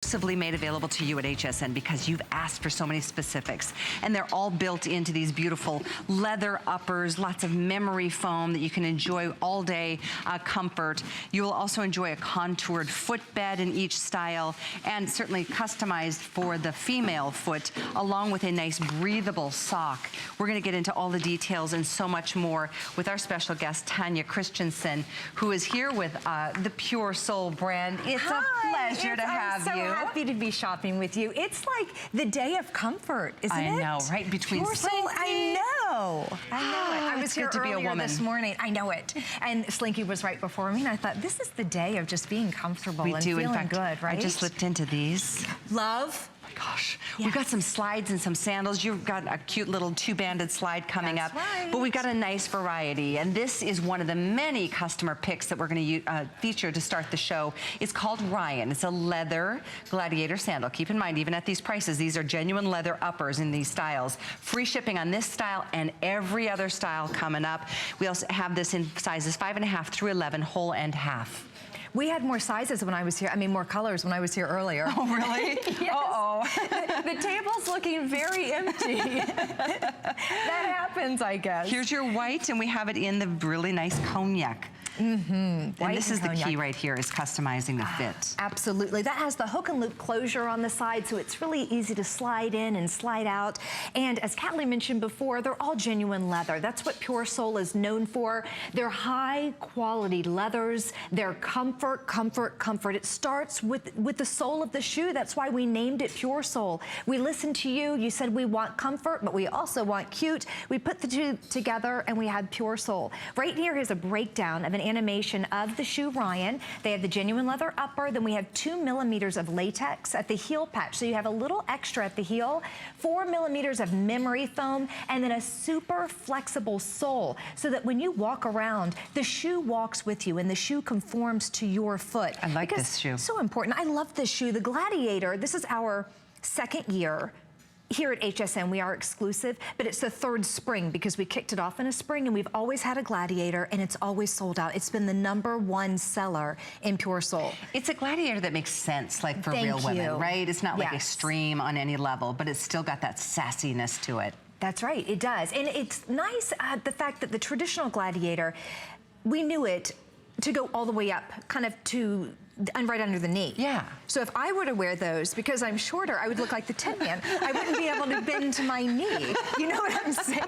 exclusively made available to you at HSN because you've asked for so many specifics. And they're all built into these beautiful leather uppers, lots of memory foam that you can enjoy all day comfort. You will also enjoy a contoured footbed in each style and certainly customized for the female foot, along with a nice breathable sock. We're gonna get into all the details and so much more with our special guest, Tanya Christensen, who is here with the PureSole brand. It's a pleasure to have you. I'm so happy to be shopping with you. It's like the day of comfort, isn't it? I know, right? Between PureSole, I know it. I was here earlier this morning. I know it. And Slinky was right before me, and I thought, this is the day of just being comfortable and feeling good, right? I just slipped into these. Love. Gosh, we've got some slides and some sandals. You've got a cute little two-banded slide coming up. Right. But we've got a nice variety. And this is one of the many customer picks that we're going to feature to start the show. It's called Ryan. It's a leather Gladiator sandal. Keep in mind, even at these prices, these are genuine leather uppers in these styles. Free shipping on this style and every other style coming up. We also have this in sizes 5.5 through 11, whole and half. We had more sizes when I was here, more colors when I was here earlier. Oh, really? Yes. Uh-oh. The table's looking very empty. That happens, I guess. Here's your white, and we have it in the really nice cognac. And this is the key right here, is customizing the fit. Absolutely. That has the hook and loop closure on the side, so it's really easy to slide in and slide out. And as Callie mentioned before, they're all genuine leather. That's what PureSole is known for. They're high quality leathers. They're comfort, comfort, comfort. It starts with the sole of the shoe. That's why we named it PureSole. We listened to you. You said we want comfort, but we also want cute. We put the two together and we had PureSole. Right here is a breakdown of an animation of the shoe Ryan. They have the genuine leather upper, then we have 2 millimeters of latex at the heel patch, so you have a little extra at the heel, 4 millimeters of memory foam, and then a super flexible sole, so that when you walk around, the shoe walks with you and the shoe conforms to your foot. I like this shoe. So important. I love this shoe. The Gladiator, this is our second year. Here at HSN, we are exclusive, but it's the third spring because we kicked it off in a spring and we've always had a Gladiator and it's always sold out. It's been the #1 seller in PureSole. It's a Gladiator that makes sense, like for real women, right? It's not like extreme on any level, but it's still got that sassiness to it. That's right, it does. And it's nice, the fact that the traditional Gladiator, we knew it to go all the way up, kind of to right under the knee. Yeah. So if I were to wear those, because I'm shorter, I would look like the Tin Man. I wouldn't be able to bend to my knee. You know what I'm saying?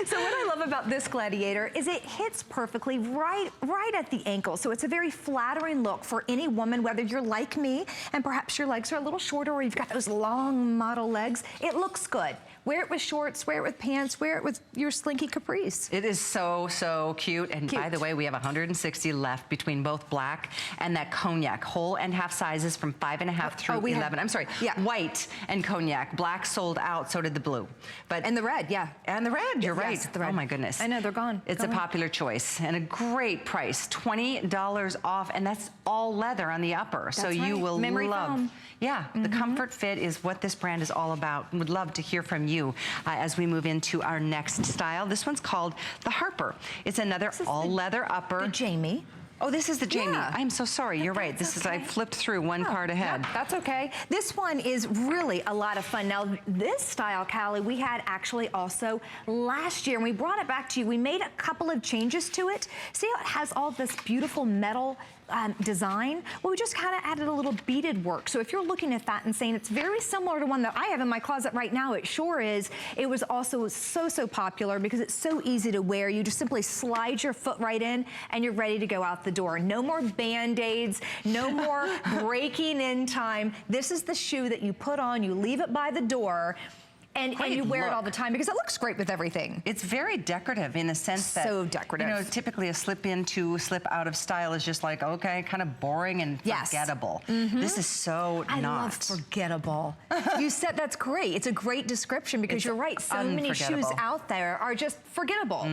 So what I love about this Gladiator is it hits perfectly right at the ankle. So it's a very flattering look for any woman, whether you're like me and perhaps your legs are a little shorter or you've got those long model legs. It looks good. Wear it with shorts, wear it with pants, wear it with your slinky capris. It is so, so cute. And by the way, we have 160 left between both black and that cognac. Whole and half sizes from 5.5 through 11. I'm sorry, white and cognac. Black sold out, so did the blue. And the red, And the red, you're right. The red. Oh my goodness. I know, they're gone. It's a popular choice and a great price. $20 off, and that's all leather on the upper. So you will love. Yeah, the comfort fit is what this brand is all about. Would love to hear from you as we move into our next style. This one's called the Harper. It's another all leather upper. The Jamie. Oh, this is the Jamie. Yeah. I'm so sorry. You're right. This is, I flipped through one card ahead. Yeah, that's okay. This one is really a lot of fun. Now, this style, Callie, we had actually also last year, and we brought it back to you. We made a couple of changes to it. See how it has all this beautiful metal design? Well, we just kind of added a little beaded work. So if you're looking at that and saying it's very similar to one that I have in my closet right now, it sure is. It was also so popular because it's so easy to wear. You just simply slide your foot right in and you're ready to go out the door. No more Band-Aids, no more breaking in time. This is the shoe that you put on, you leave it by the door, and you wear it all the time because it looks great with everything. It's very decorative in the sense that, so decorative. You know, typically a slip into, slip out of style is just like, okay, kind of boring and forgettable. This is so not. I love forgettable. You said that's great. It's a great description because you're right. So many shoes out there are just forgettable.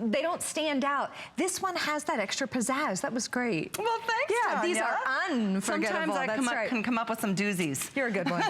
They don't stand out. This one has that extra pizzazz. That was great. Well, thanks, Yeah, Tanya. these are unforgettable. Sometimes I can come up with some doozies. You're a good one.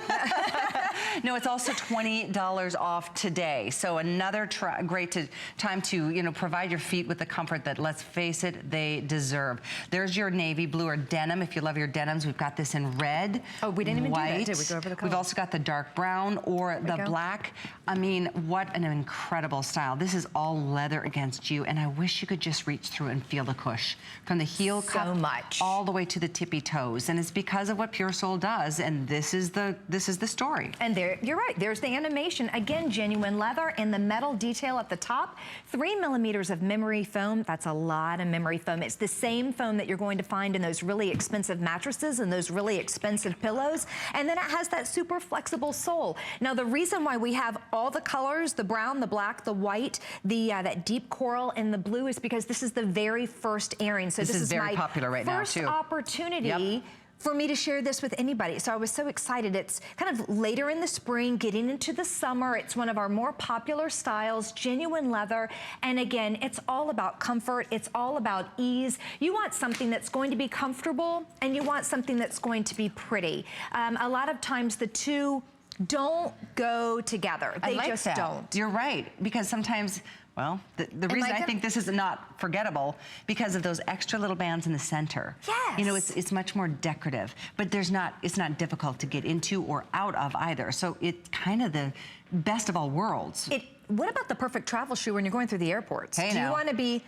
No, it's also $20 off today. So another great time to, you know, provide your feet with the comfort that, let's face it, they deserve. There's your navy blue or denim. If you love your denims, we've got this in red. Oh, we didn't even white. do that, did we? Go over the color. We've also got the dark brown or the black. I mean, what an incredible style. This is all leather against you, and I wish you could just reach through and feel the cush from the heel cup all the way to the tippy toes. And it's because of what PureSole does, and this is the story. And there, you're right, there's the animation. Again, genuine leather and the metal detail at the top. 3 millimeters of memory foam. That's a lot of memory foam. It's the same foam that you're going to find in those really expensive mattresses and those really expensive pillows. And then it has that super flexible sole. Now, the reason why we have all the colors, the brown, the black, the white, that deep coral, and the blue is because this is the very first airing. So this is very popular right now, too. First opportunity for me to share this with anybody. So I was so excited. It's kind of later in the spring, getting into the summer. It's one of our more popular styles, genuine leather. And again, it's all about comfort. It's all about ease. You want something that's going to be comfortable, and you want something that's going to be pretty. A lot of times the two don't go together. They just don't. You're right, because sometimes, well, the reason I think this is not forgettable, because of those extra little bands in the center. Yes. You know, it's much more decorative, but it's not difficult to get into or out of either. So it's kind of the best of all worlds. What about the perfect travel shoe when you're going through the airports? Hey, do you want to be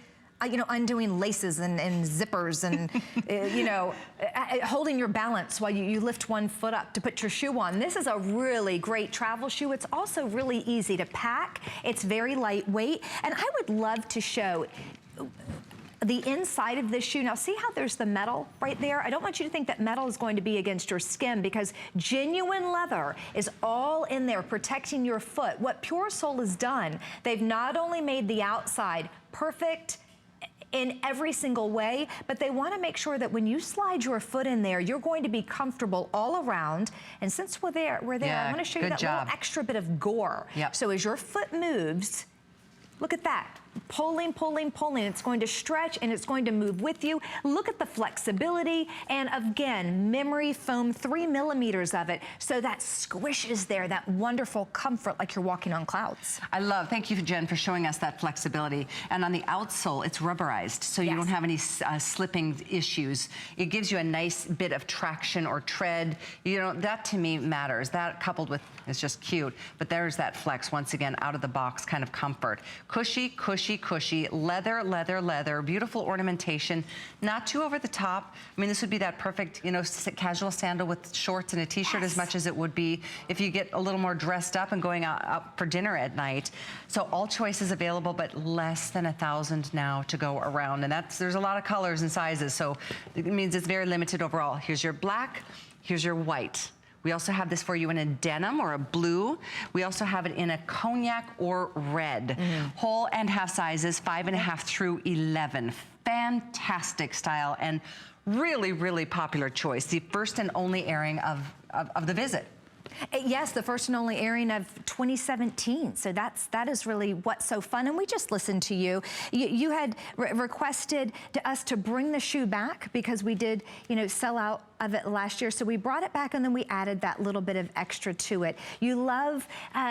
you know, undoing laces and zippers and, you know, holding your balance while you lift one foot up to put your shoe on? This is a really great travel shoe. It's also really easy to pack. It's very lightweight. And I would love to show the inside of this shoe. Now, see how there's the metal right there? I don't want you to think that metal is going to be against your skin, because genuine leather is all in there protecting your foot. What PureSole has done, they've not only made the outside perfect in every single way, but they want to make sure that when you slide your foot in there, you're going to be comfortable all around. And since we're there, I want to show you that little extra bit of gore. So as your foot moves, look at that. Pulling, pulling, pulling. It's going to stretch and it's going to move with you. Look at the flexibility. And again, memory foam, 3 millimeters of it. So that squish is there, that wonderful comfort, like you're walking on clouds. Thank you, Jen, for showing us that flexibility. And on the outsole, it's rubberized, so you don't have any slipping issues. It gives you a nice bit of traction or tread. You know, that to me matters. That coupled with, it's just cute, but there's that flex, once again, out of the box kind of comfort. Cushy, cushy, cushy, leather, leather, leather, beautiful ornamentation, not too over the top. I mean, this would be that perfect, you know, casual sandal with shorts and a t-shirt, as much as it would be if you get a little more dressed up and going out for dinner at night. So all choices available, but less than 1,000 now to go around. And there's a lot of colors and sizes, so it means it's very limited overall. Here's your black, here's your white. We also have this for you in a denim or a blue. We also have it in a cognac or red. Whole and half sizes, 5.5 through 11. Fantastic style and really, really popular choice. The first and only airing of the visit. Yes, the first and only airing of 2017. So that is really what's so fun. And we just listened to you. You had requested to us to bring the shoe back because we did, you know, sell out of it last year. So we brought it back and then we added that little bit of extra to it. You love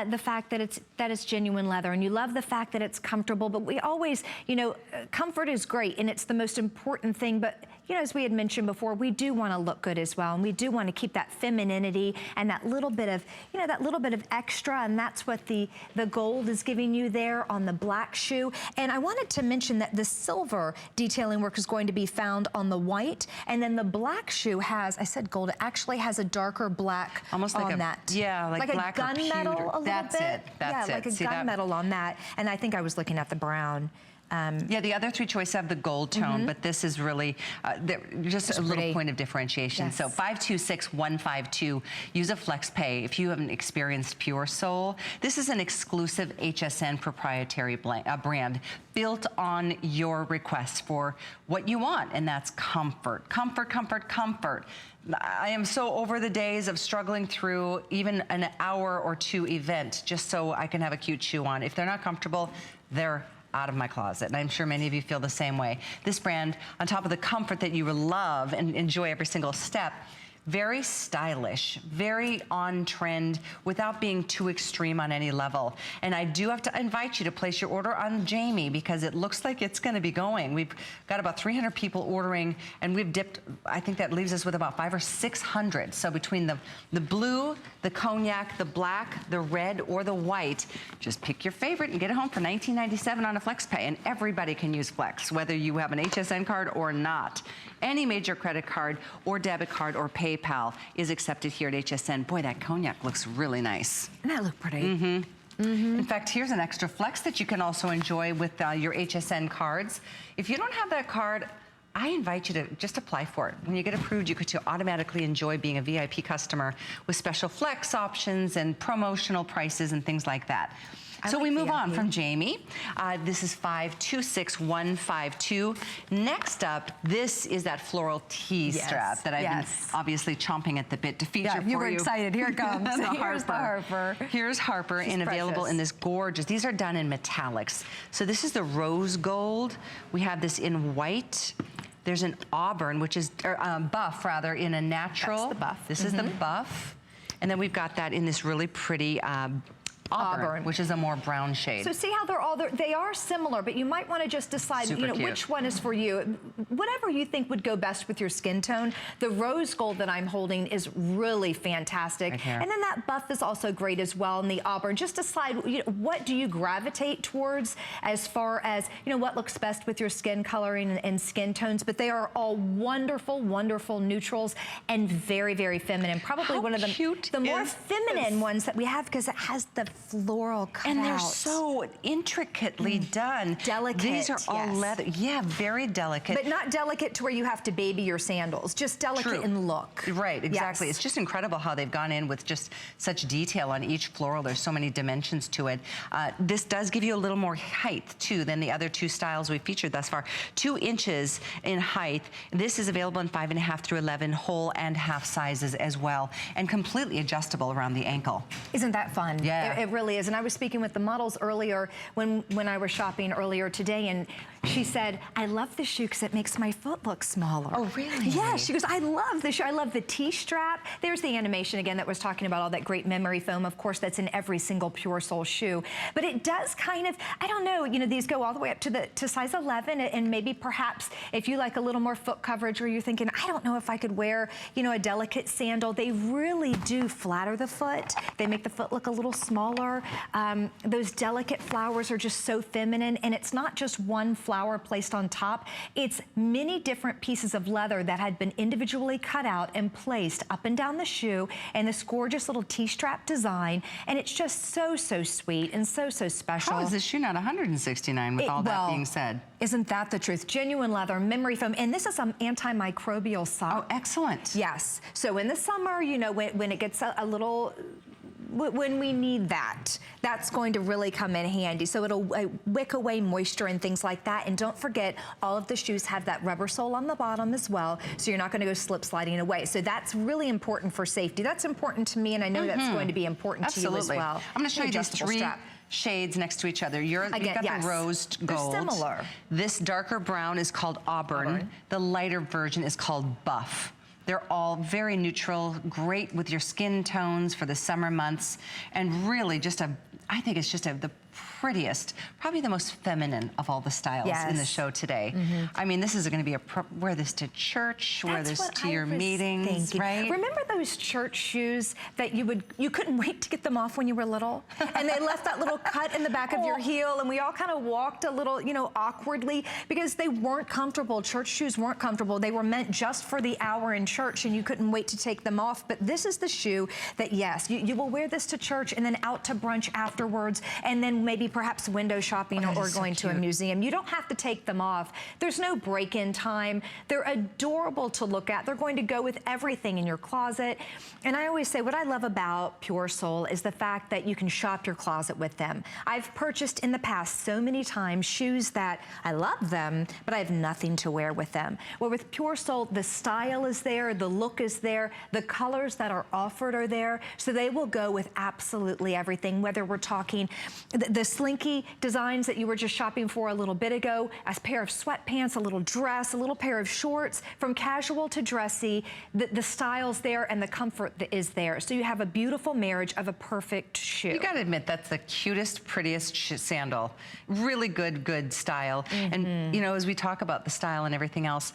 the fact that it's genuine leather, and you love the fact that it's comfortable. But we always, you know, comfort is great and it's the most important thing. But you know, as we had mentioned before, we do want to look good as well, and we do want to keep that femininity and that little bit of, you know, that little bit of extra, and that's what the gold is giving you there on the black shoe. And I wanted to mention that the silver detailing work is going to be found on the white, and then the black shoe has, I said gold, it actually has a darker black almost like on that. Yeah, like black a gunmetal a little That's bit. it. That's yeah, like a gunmetal on that. And I think I was looking at the brown. Yeah, the other three choices have the gold tone, but this is really just a little point of differentiation. So 526152, use a flex pay if you haven't experienced PureSole. This is an exclusive HSN proprietary brand built on your requests for what you want, and that's comfort, comfort, comfort, comfort. I am so over the days of struggling through even an hour or two event just so I can have a cute shoe on. If they're not comfortable, they're out of my closet, and I'm sure many of you feel the same way. This brand, on top of the comfort that you love and enjoy every single step, Very stylish, very on trend without being too extreme on any level. And I do have to invite you to place your order on Jamie because it looks like it's gonna be going. We've got about 300 people ordering and we've dipped, I think that leaves us with about 500 or 600. So between the blue, the cognac, the black, the red, or the white, just pick your favorite and get it home for $19.97 on a FlexPay. And everybody can use Flex, whether you have an HSN card or not. Any major credit card or debit card or PayPal is accepted here at HSN. Boy, that cognac looks really nice. Doesn't that look pretty? In fact, here's an extra flex that you can also enjoy with your HSN cards. If you don't have that card, I invite you to just apply for it. When you get approved, you get to automatically enjoy being a VIP customer with special flex options and promotional prices and things like that. So we move on from Jamie. This is 526152. Next up, this is that floral T-strap that I've been obviously chomping at the bit to feature for you. You were excited. Here it comes. Here's the Harper. Here's Harper, and available in this gorgeous, these are done in metallics. So this is the rose gold. We have this in white. There's an auburn, which is, buff rather, in a natural. That's the buff. This is the buff. And then we've got that in this really pretty, auburn, which is a more brown shade. So see how they are similar, but you might want to just decide, which one is for you. Whatever you think would go best with your skin tone. The rose gold that I'm holding is really fantastic. Right, and then that buff is also great as well, and the auburn. Just decide, what do you gravitate towards as far as, what looks best with your skin coloring and skin tones, but they are all wonderful, wonderful neutrals and very, very feminine. Probably one of the more feminine ones that we have because it has the floral cut and they're so intricately done. Delicate. These are all leather. Yeah, very delicate. But not delicate to where you have to baby your sandals. Just delicate in look. Right, exactly. It's just incredible how they've gone in with just such detail on each floral. There's so many dimensions to it. This does give you a little more height too than the other two styles we've featured thus far. 2 inches in height. This is available in 5.5 through 11 whole and half sizes as well, and completely adjustable around the ankle. Isn't that fun? Yeah. It really is. And I was speaking with the models earlier when I was shopping earlier today, and she said, I love this shoe because it makes my foot look smaller. Oh, really? Yeah, she goes, I love this shoe. I love the T-strap. There's the animation again that was talking about all that great memory foam. Of course, that's in every single PureSole shoe. But it does kind of, I don't know, these go all the way up to size 11, and maybe perhaps if you like a little more foot coverage, or you're thinking, I don't know if I could wear, a delicate sandal. They really do flatter the foot. They make the foot look a little smaller. Those delicate flowers are just so feminine, and it's not just one flower placed on top. It's many different pieces of leather that had been individually cut out and placed up and down the shoe in this gorgeous little T-strap design, and it's just so, so sweet and so, so special. How is this shoe not $169 with all that being said? Isn't that the truth? Genuine leather, memory foam, and this is an antimicrobial sock. Oh, excellent. Yes. So in the summer, when it gets a little, when we need that, that's going to really come in handy. So it'll wick away moisture and things like that. And don't forget, all of the shoes have that rubber sole on the bottom as well, so you're not going to go slip sliding away. So that's really important for safety. That's important to me, and I know that's going to be important to you as well. I'm going to show you these 3 shades next to each other. You've got the rose gold. They're similar. This darker brown is called auburn. The lighter version is called buff. They're all very neutral, great with your skin tones for the summer months, and really just I think it's just the prettiest, probably the most feminine of all the styles in the show today. I mean, this is going to be wear this to church, wear this to your meetings, right? Remember those church shoes that you couldn't wait to get them off when you were little? And they left that little cut in the back of your heel, and we all kind of walked a little, awkwardly because they weren't comfortable. Church shoes weren't comfortable. They were meant just for the hour in church, and you couldn't wait to take them off. But this is the shoe that, yes, you will wear this to church and then out to brunch afterwards, and then maybe perhaps window shopping or going to a museum. You don't have to take them off. There's no break-in time. They're adorable to look at. They're going to go with everything in your closet. And I always say what I love about PureSole is the fact that you can shop your closet with them. I've purchased in the past so many times shoes that I love them, but I have nothing to wear with them. Well, with PureSole, the style is there, the look is there, the colors that are offered are there, so they will go with absolutely everything, whether we're talking the slinky designs that you were just shopping for a little bit ago, a pair of sweatpants, a little dress, a little pair of shorts, from casual to dressy, the style's there and the comfort that is there. So you have a beautiful marriage of a perfect shoe. You gotta admit, that's the cutest, prettiest sandal. Really good style. And you know, as we talk about the style and everything else,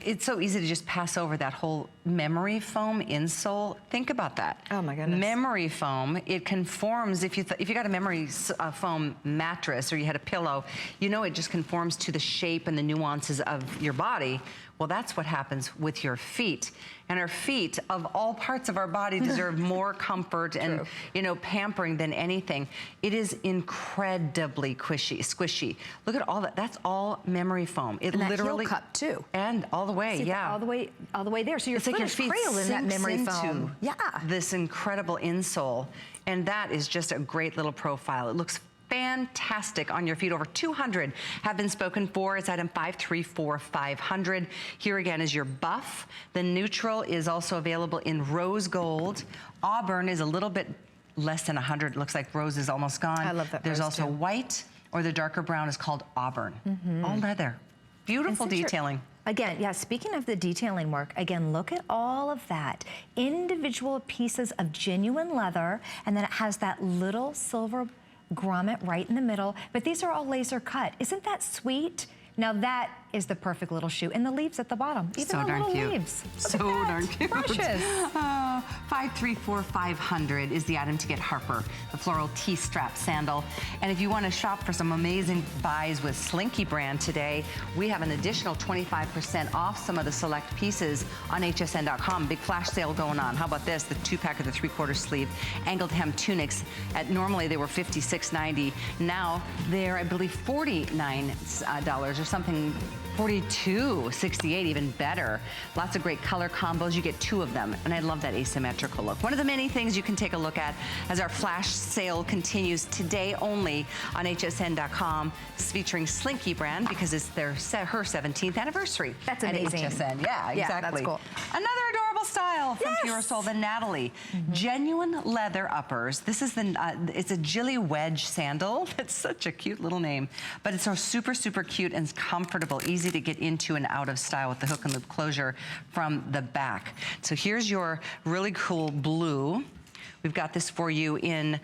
it's so easy to just pass over that whole memory foam insole. Think about that. Oh my goodness. Memory foam, it conforms, if you got a memory foam mattress or you had a pillow, you know it just conforms to the shape and the nuances of your body. Well, that's what happens with your feet. And our feet, of all parts of our body, deserve more comfort and, you know, pampering than anything. It is incredibly squishy. Look at all that. That's all memory foam. It and that literally heel cup too. And all the way, See, all the way there. So your foot is cradled in that memory foam. Yeah. This incredible insole, and that is just a great little profile. It looks fantastic on your feet. Over 200 have been spoken for. It's item 534500. Here again is your buff. The neutral is also available in rose gold. Auburn is a little bit less than 100. It looks like rose is almost gone. I love that. There's also white, or the darker brown is called auburn. All leather. Beautiful detailing. Again, yeah, speaking of the detailing work, again, look at all of that. Individual pieces of genuine leather, and then it has that little silver grommet right in the middle, but these are all laser cut. Isn't that sweet? Now that is the perfect little shoe. And the leaves at the bottom. Even so the darn little cute. leaves. So darn cute. Precious. 534500 is the item to get Harper, the floral T-strap sandal. And if you want to shop for some amazing buys with Slinky brand today, we have an additional 25% off some of the select pieces on hsn.com. Big flash sale going on. How about this? The 2-pack of the 3/4 sleeve angled hem tunics. Normally they were $56.90. Now they're, I believe, $49 or something. $42.68, even better. Lots of great color combos. You get 2 of them, and I love that asymmetrical look. One of the many things you can take a look at as our flash sale continues today only on hsn.com. It's featuring Slinky brand because it's her 17th anniversary. That's amazing. At HSN. Yeah, exactly. Yeah, that's cool. Another adorable style from PureSole, the Natalie. Genuine leather uppers. This is it's a Ghillie Wedge sandal. That's such a cute little name, but it's so super cute and comfortable, easy to get into and out of style with the hook and loop closure from the back. So here's your really cool blue. We've got this for you in,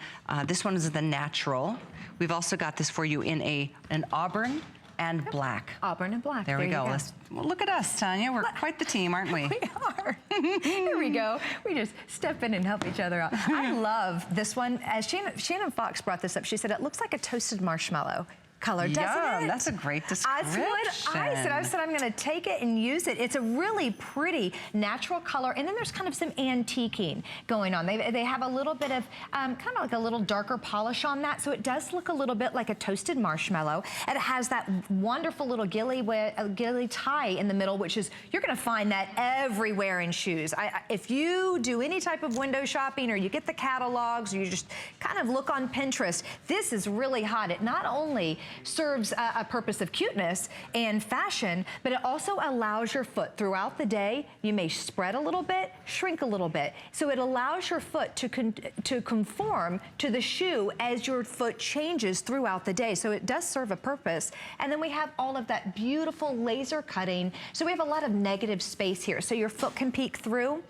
this one is the natural. We've also got this for you in an auburn and black. Auburn and black. There we go. Well, look at us, Tanya. We're quite the team, aren't we? We are. Here we go. We just step in and help each other out. I love this one. As Shannon Fox brought this up, she said it looks like a toasted marshmallow color, doesn't it? That's a great description. That's what I said. I said I'm going to take it and use it. It's a really pretty natural color, and then there's kind of some antiquing going on. They have a little bit of kind of like a little darker polish on that, so it does look a little bit like a toasted marshmallow. And it has that wonderful little Ghillie tie in the middle, which is, you're going to find that everywhere in shoes. If you do any type of window shopping, or you get the catalogs, or you just kind of look on Pinterest, this is really hot. It not only serves a purpose of cuteness and fashion, but it also allows your foot throughout the day. You may spread a little bit, shrink a little bit. So it allows your foot to conform to the shoe as your foot changes throughout the day. So it does serve a purpose. And then we have all of that beautiful laser cutting. So we have a lot of negative space here. So your foot can peek through.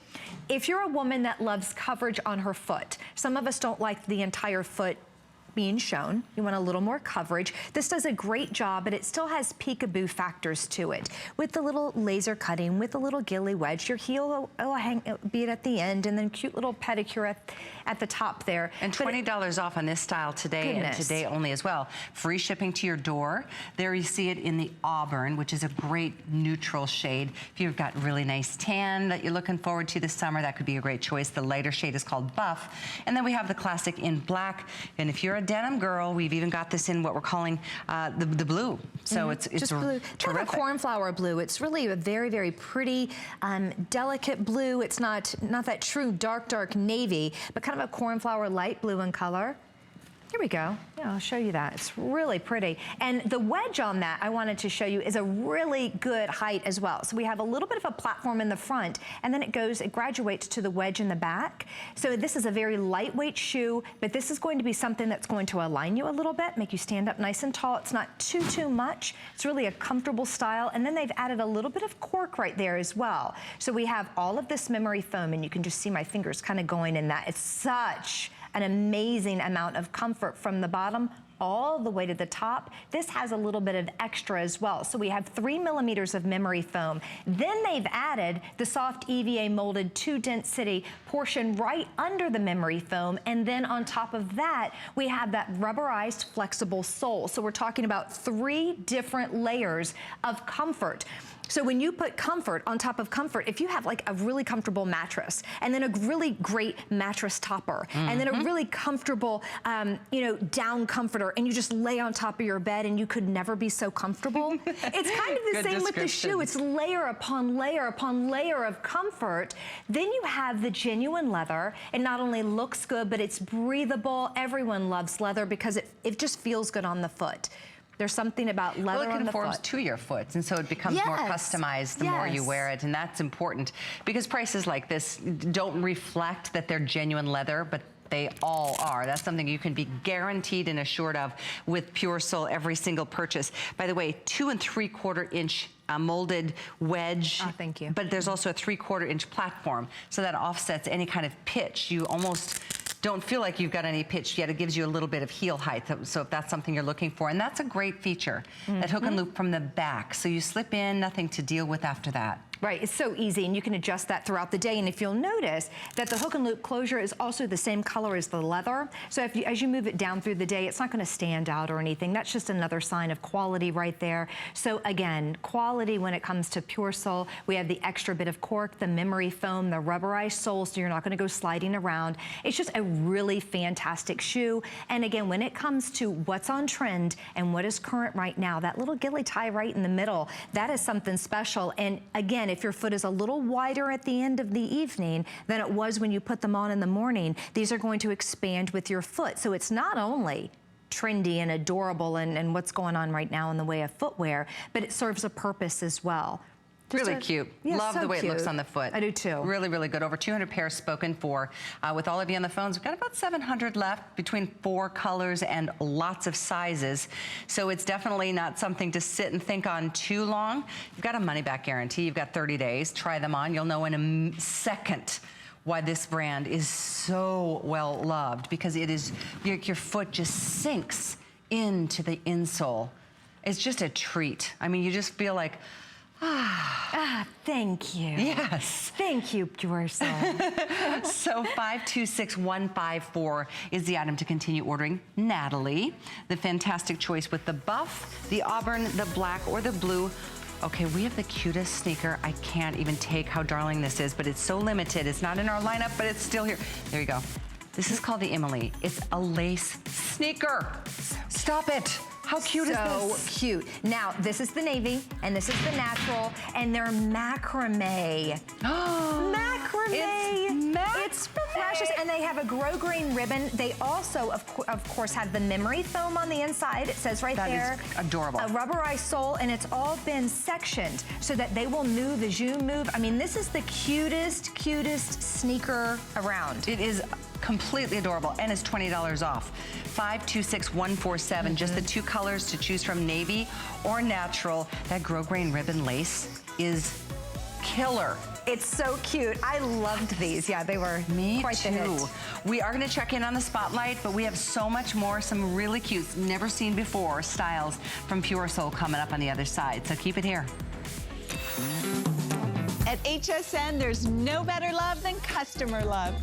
If you're a woman that loves coverage on her foot, some of us don't like the entire foot being shown. You want a little more coverage. This does a great job, but it still has peekaboo factors to it. With the little laser cutting, with the little Ghillie wedge, your heel will be it at the end, and then cute little pedicure at the top there. And $20 off on this style today, and today only as well. Free shipping to your door. There you see it in the auburn, which is a great neutral shade. If you've got really nice tan that you're looking forward to this summer, that could be a great choice. The lighter shade is called buff. And then we have the classic in black. And if you're a denim girl, we've even got this in what we're calling the blue. So it's just blue. Kind of a cornflower blue. It's really a very pretty, delicate blue. It's not that true dark navy, but kind of a cornflower light blue in color. Here we go. Yeah, I'll show you that. It's really pretty. And the wedge on that, I wanted to show you, is a really good height as well. So we have a little bit of a platform in the front, and then it graduates to the wedge in the back. So this is a very lightweight shoe, but this is going to be something that's going to align you a little bit, make you stand up nice and tall. It's not too much. It's really a comfortable style. And then they've added a little bit of cork right there as well. So we have all of this memory foam, and you can just see my fingers kind of going in that. It's such an amazing amount of comfort from the bottom all the way to the top. This has a little bit of extra as well. So we have 3 millimeters of memory foam. Then they've added the soft EVA molded 2-density portion right under the memory foam. And then on top of that, we have that rubberized flexible sole. So we're talking about 3 different layers of comfort. So when you put comfort on top of comfort, if you have like a really comfortable mattress and then a really great mattress topper and then a really comfortable, you know, down comforter, and you just lay on top of your bed and you could never be so comfortable. It's kind of the same with the shoe. It's layer upon layer upon layer of comfort. Then you have the genuine leather. It not only looks good, but it's breathable. Everyone loves leather because it just feels good on the foot. There's something about leather on the foot. Well, it conforms to your foot, and so it becomes more customized the more you wear it, and that's important because prices like this don't reflect that they're genuine leather, but they all are. That's something you can be guaranteed and assured of with PureSole every single purchase. By the way, 2 3/4 inch molded wedge. Oh, thank you. But there's also a 3/4 inch platform, so that offsets any kind of pitch. You almost don't feel like you've got any pitch yet. It gives you a little bit of heel height, so if that's something you're looking for. And that's a great feature, that hook and loop from the back. So you slip in, nothing to deal with after that. Right, it's so easy, and you can adjust that throughout the day. And if you'll notice that the hook and loop closure is also the same color as the leather. So if as you move it down through the day, it's not gonna stand out or anything. That's just another sign of quality right there. So again, quality when it comes to PureSole. We have the extra bit of cork, the memory foam, the rubberized sole, so you're not gonna go sliding around. It's just a really fantastic shoe. And again, when it comes to what's on trend and what is current right now, that little ghillie tie right in the middle, that is something special. And again, if your foot is a little wider at the end of the evening than it was when you put them on in the morning, these are going to expand with your foot. So it's not only trendy and adorable and what's going on right now in the way of footwear, but it serves a purpose as well. Really cute. Yeah, love the way it looks on the foot. I do too. Really, really good. Over 200 pairs spoken for. With all of you on the phones, we've got about 700 left between 4 colors and lots of sizes. So it's definitely not something to sit and think on too long. You've got a money back guarantee. You've got 30 days. Try them on. You'll know in a second why this brand is so well loved, because it is, your foot just sinks into the insole. It's just a treat. I mean, you just feel like, thank you. Yes. Thank you, PureSole. So 526154 is the item to continue ordering. Natalie, the fantastic choice with the buff, the auburn, the black, or the blue. Okay, we have the cutest sneaker. I can't even take how darling this is, but it's so limited. It's not in our lineup, but it's still here. There you go. This is called the Emily. It's a lace sneaker. Stop it. How cute is this? So cute. Now, this is the navy, and this is the natural, and they're macrame. Macrame. It's precious, and they have a grosgrain ribbon. They also, of course, have the memory foam on the inside. It says right there. That is adorable. A rubberized sole, and it's all been sectioned so that they will move as you move. I mean, this is the cutest sneaker around. It is completely adorable, and it's $20 off. 526147, just the 2 colors to choose from, navy or natural. That grosgrain ribbon lace is killer. It's so cute. I loved these. Yeah, they were quite the hit. We are going to check in on the spotlight, but we have so much more, some really cute, never seen before styles from PureSole coming up on the other side. So keep it here. At HSN, there's no better love than customer love.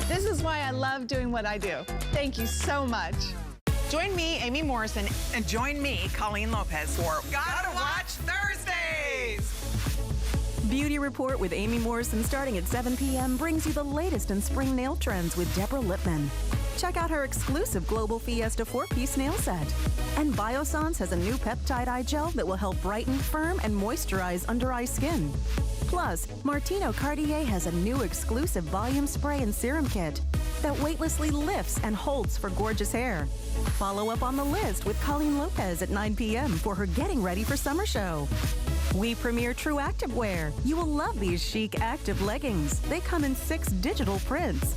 This is why I love doing what I do. Thank you so much. Join me, Amy Morrison, and join me, Colleen Lopez, for Gotta Watch Thursdays! Beauty Report with Amy Morrison starting at 7 p.m. brings you the latest in spring nail trends with Deborah Lippman. Check out her exclusive Global Fiesta 4-piece nail set. And Biossance has a new peptide eye gel that will help brighten, firm, and moisturize under-eye skin. Plus, Martino Cartier has a new exclusive volume spray and serum kit. that weightlessly lifts and holds for gorgeous hair. Follow up on the list with Colleen Lopez at 9 p.m. for her Getting Ready for Summer show. We premiere True Activewear. You will love these chic active leggings. They come in 6 digital prints.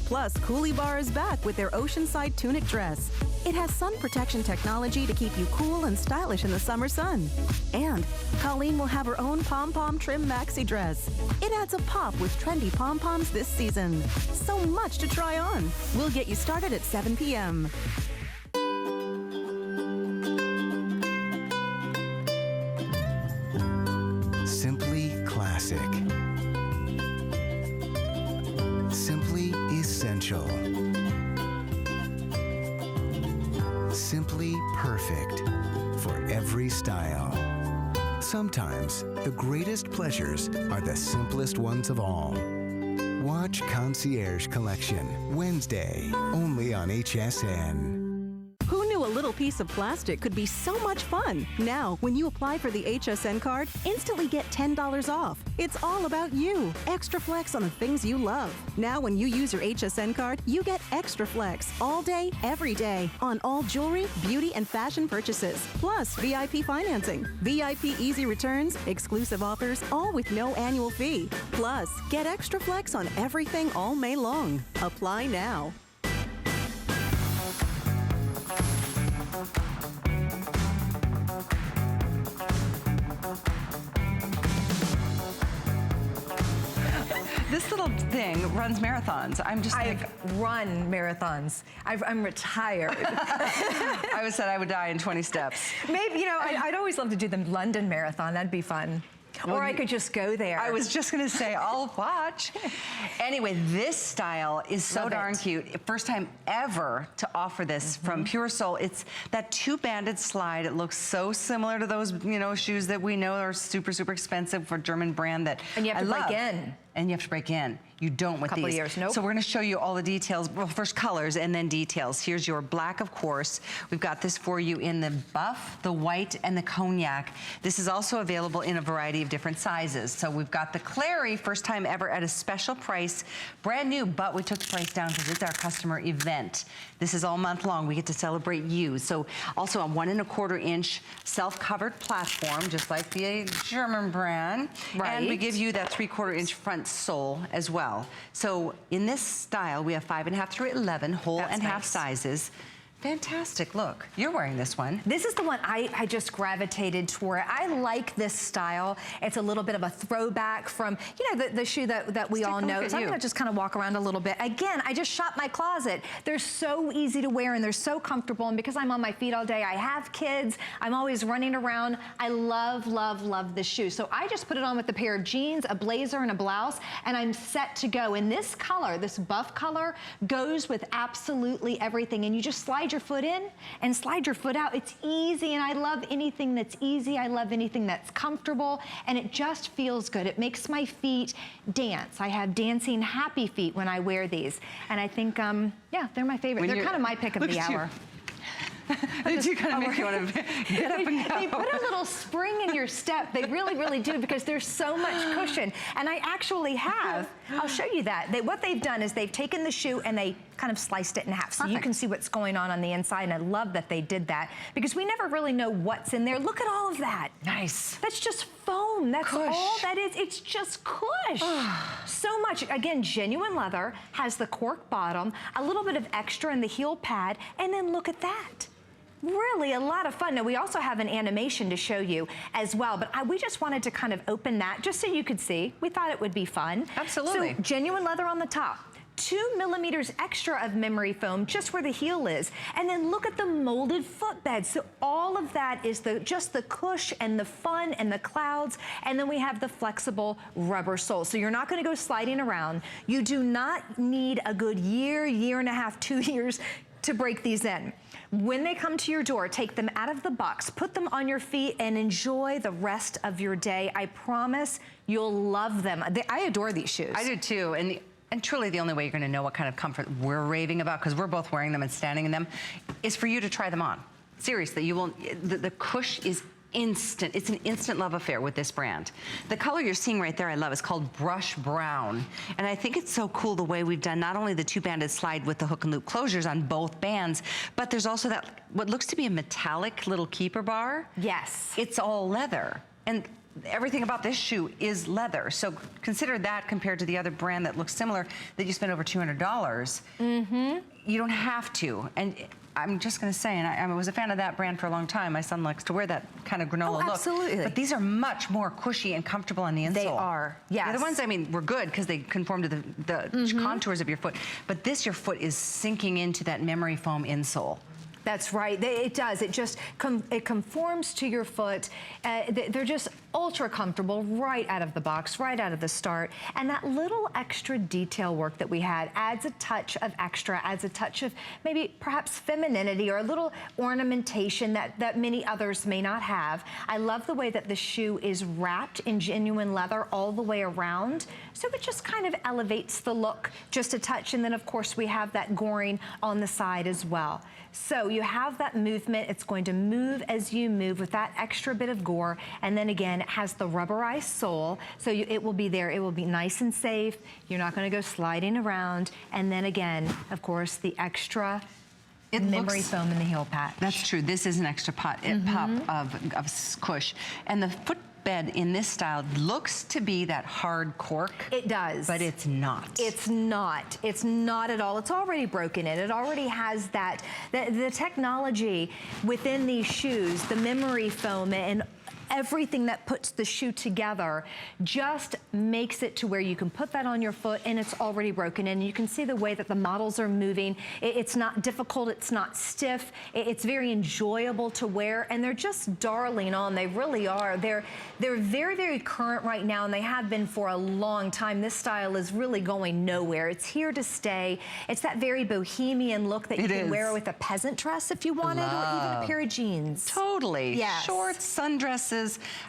Plus, Coolie Bar is back with their Oceanside tunic dress. It has sun protection technology to keep you cool and stylish in the summer sun. And Colleen will have her own pom-pom trim maxi dress. It adds a pop with trendy pom-poms this season. So much to try on. We'll get you started at 7 p.m. Simply classic. Simply essential. Simply perfect for every style. Sometimes the greatest pleasures are the simplest ones of all. Watch Concierge Collection Wednesday, only on HSN. Who knew a little piece of plastic could be so much fun? Now, when you apply for the HSN card, instantly get $10 off. It's all about you. Extra flex on the things you love. Now, when you use your HSN card, you get extra flex all day, every day on all jewelry, beauty, and fashion purchases. Plus, VIP financing, VIP easy returns, exclusive offers, all with no annual fee. Plus, get extra flex on everything all May long. Apply now. This little thing runs marathons. I'm just I've run marathons. I'm retired. I always said I would die in 20 steps. Maybe, you know, I'd always love to do the London Marathon. That'd be fun. Or I could just go there. I was just gonna say, I'll watch. Anyway, this style is so Love darn it. cute. First time ever to offer this from PureSole. It's that 2-banded slide. It looks so similar to those, you know, shoes that we know are super, super expensive for a German brand that And you have to I love. break in. And you have to break in. You don't with Couple of these. years, nope. So we're gonna show you all the details. Well, first colors and then details. Here's your black, of course. We've got this for you in the buff, the white, and the cognac. This is also available in a variety of different sizes. So we've got the Clary, first time ever at a special price. Brand new, but we took the price down because it's our customer event. This is all month long. We get to celebrate you. So also a 1 1/4 inch self-covered platform, just like the German brand. Right. And we give you that 3/4 inch front sole as well. So in this style, we have 5.5 through 11 whole That's and half nice. sizes. Fantastic look. You're wearing this one. This is the one I just gravitated toward. I like this style. It's a little bit of a throwback from, you know, the shoe that we Let's all take a know. look at So I'm you. gonna just kind of walk around a little bit. Again, I just shop my closet. They're so easy to wear and they're so comfortable. And because I'm on my feet all day, I have kids, I'm always running around. I love, love, love this shoe. So I just put it on with a pair of jeans, a blazer, and a blouse, and I'm set to go. And this color, this buff color, goes with absolutely everything. And you just slide your foot in and slide your foot out. It's easy, and I love anything that's easy. I love anything that's comfortable, and it just feels good. It makes my feet dance. I have dancing happy feet when I wear these, and I think, yeah, they're my favorite. They're kind of my pick of the hour. They do kind of make you want to get up and go. They put a little spring in your step. They really, really do, because there's so much cushion. And I actually have, I'll show you that. What they've done is they've taken the shoe and they kind of sliced it in half. So you Perfect. can see what's going on the inside. And I love that they did that, because we never really know what's in there. Look at all of that. Nice. That's just foam. That's Cush. all that is. It's just cush. So much. Again, genuine leather, has the cork bottom, a little bit of extra in the heel pad, and then look at that. Really a lot of fun. Now, we also have an animation to show you as well, but we just wanted to kind of open that just so you could see. We thought it would be fun. Absolutely. So genuine leather on the top. 2 millimeters extra of memory foam just where the heel is. And then look at the molded footbed. So all of that is just the cush and the fun and the clouds. And then we have the flexible rubber sole. So you're not gonna go sliding around. You do not need a good year, year and a half, 2 years to break these in. When they come to your door, take them out of the box, put them on your feet, and enjoy the rest of your day. I promise you'll love them. I adore these shoes. I do too. And truly the only way you're gonna know what kind of comfort we're raving about, because we're both wearing them and standing in them, is for you to try them on. Seriously, you will, the cush is instant, it's an instant love affair with this brand. The color you're seeing right there I love. It's called Brush Brown. And I think it's so cool the way we've done not only the two-banded slide with the hook and loop closures on both bands, but there's also that, what looks to be a metallic little keeper bar. Yes. It's all leather. And everything about this shoe is leather. So consider that compared to the other brand that looks similar that you spend over $200. Mm-hmm. You don't have to. And I'm just gonna say, and I was a fan of that brand for a long time. My son likes to wear that kind of granola look. Absolutely. But these are much more cushy and comfortable on the insole. They are, yes. The other ones, I mean, were good because they conform to the contours of your foot. But this, your foot is sinking into that memory foam insole. That's right. It does. It just it conforms to your foot. They're just ultra comfortable right out of the box, right out of the start. And that little extra detail work that we had adds a touch of extra, adds a touch of maybe perhaps femininity or a little ornamentation that many others may not have. I love the way that the shoe is wrapped in genuine leather all the way around. So it just kind of elevates the look just a touch. And then of course we have that goring on the side as well. So you have that movement. It's going to move as you move with that extra bit of gore. And then again, it has the rubberized sole. So it will be there. It will be nice and safe. You're not going to go sliding around. And then again, of course, the extra memory foam in the heel patch. That's true. This is an extra pop of squish. And the footbed in this style looks to be that hard cork. It does. But it's not. It's not. It's not at all. It's already broken in. It already has that, the technology within these shoes, the memory foam and everything that puts the shoe together just makes it to where you can put that on your foot and it's already broken in. You can see the way that the models are moving. It's not difficult, it's not stiff. It's very enjoyable to wear and they're just darling on. They really are. They're very, very current right now and they have been for a long time. This style is really going nowhere. It's here to stay. It's that very bohemian look that you can wear with a peasant dress if you wanted or even a pair of jeans. Totally. Yes. Shorts, sundresses,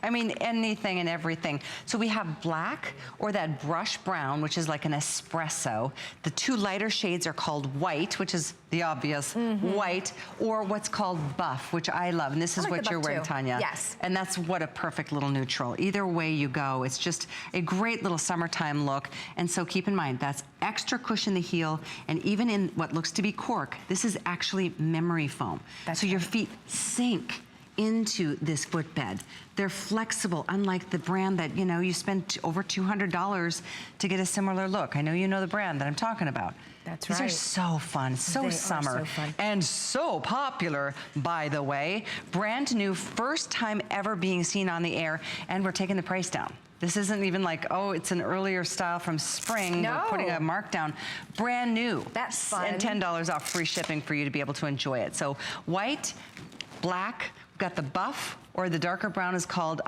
I mean, anything and everything. So we have black or that brush brown, which is like an espresso. The two lighter shades are called white, which is the obvious white, or what's called buff, which I love. And this is what you're wearing, Tanya. Yes. And that's what a perfect little neutral. Either way you go, it's just a great little summertime look. And so keep in mind, that's extra cushion in the heel, and even in what looks to be cork, this is actually memory foam. So your feet sink into this footbed. They're flexible, unlike the brand that, you know, you spend over $200 to get a similar look. I know you know the brand that I'm talking about. That's right. These are so fun, so summer, and so popular, by the way. Brand new, first time ever being seen on the air, and we're taking the price down. This isn't even like, oh, it's an earlier style from spring. No. We're putting a markdown. Brand new. That's fun. And $10 off free shipping for you to be able to enjoy it. So white, black, got the buff, or the darker brown is called,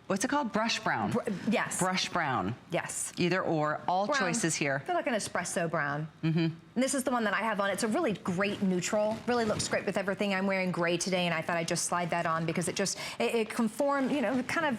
what's it called? Brush brown. Yes. Brush brown. Yes. Either or, all Brown. choices here. I feel like an espresso brown. And this is the one that I have on. It's a really great neutral. Really looks great with everything. I'm wearing gray today, and I thought I'd just slide that on because it just, it conforms, you know, kind of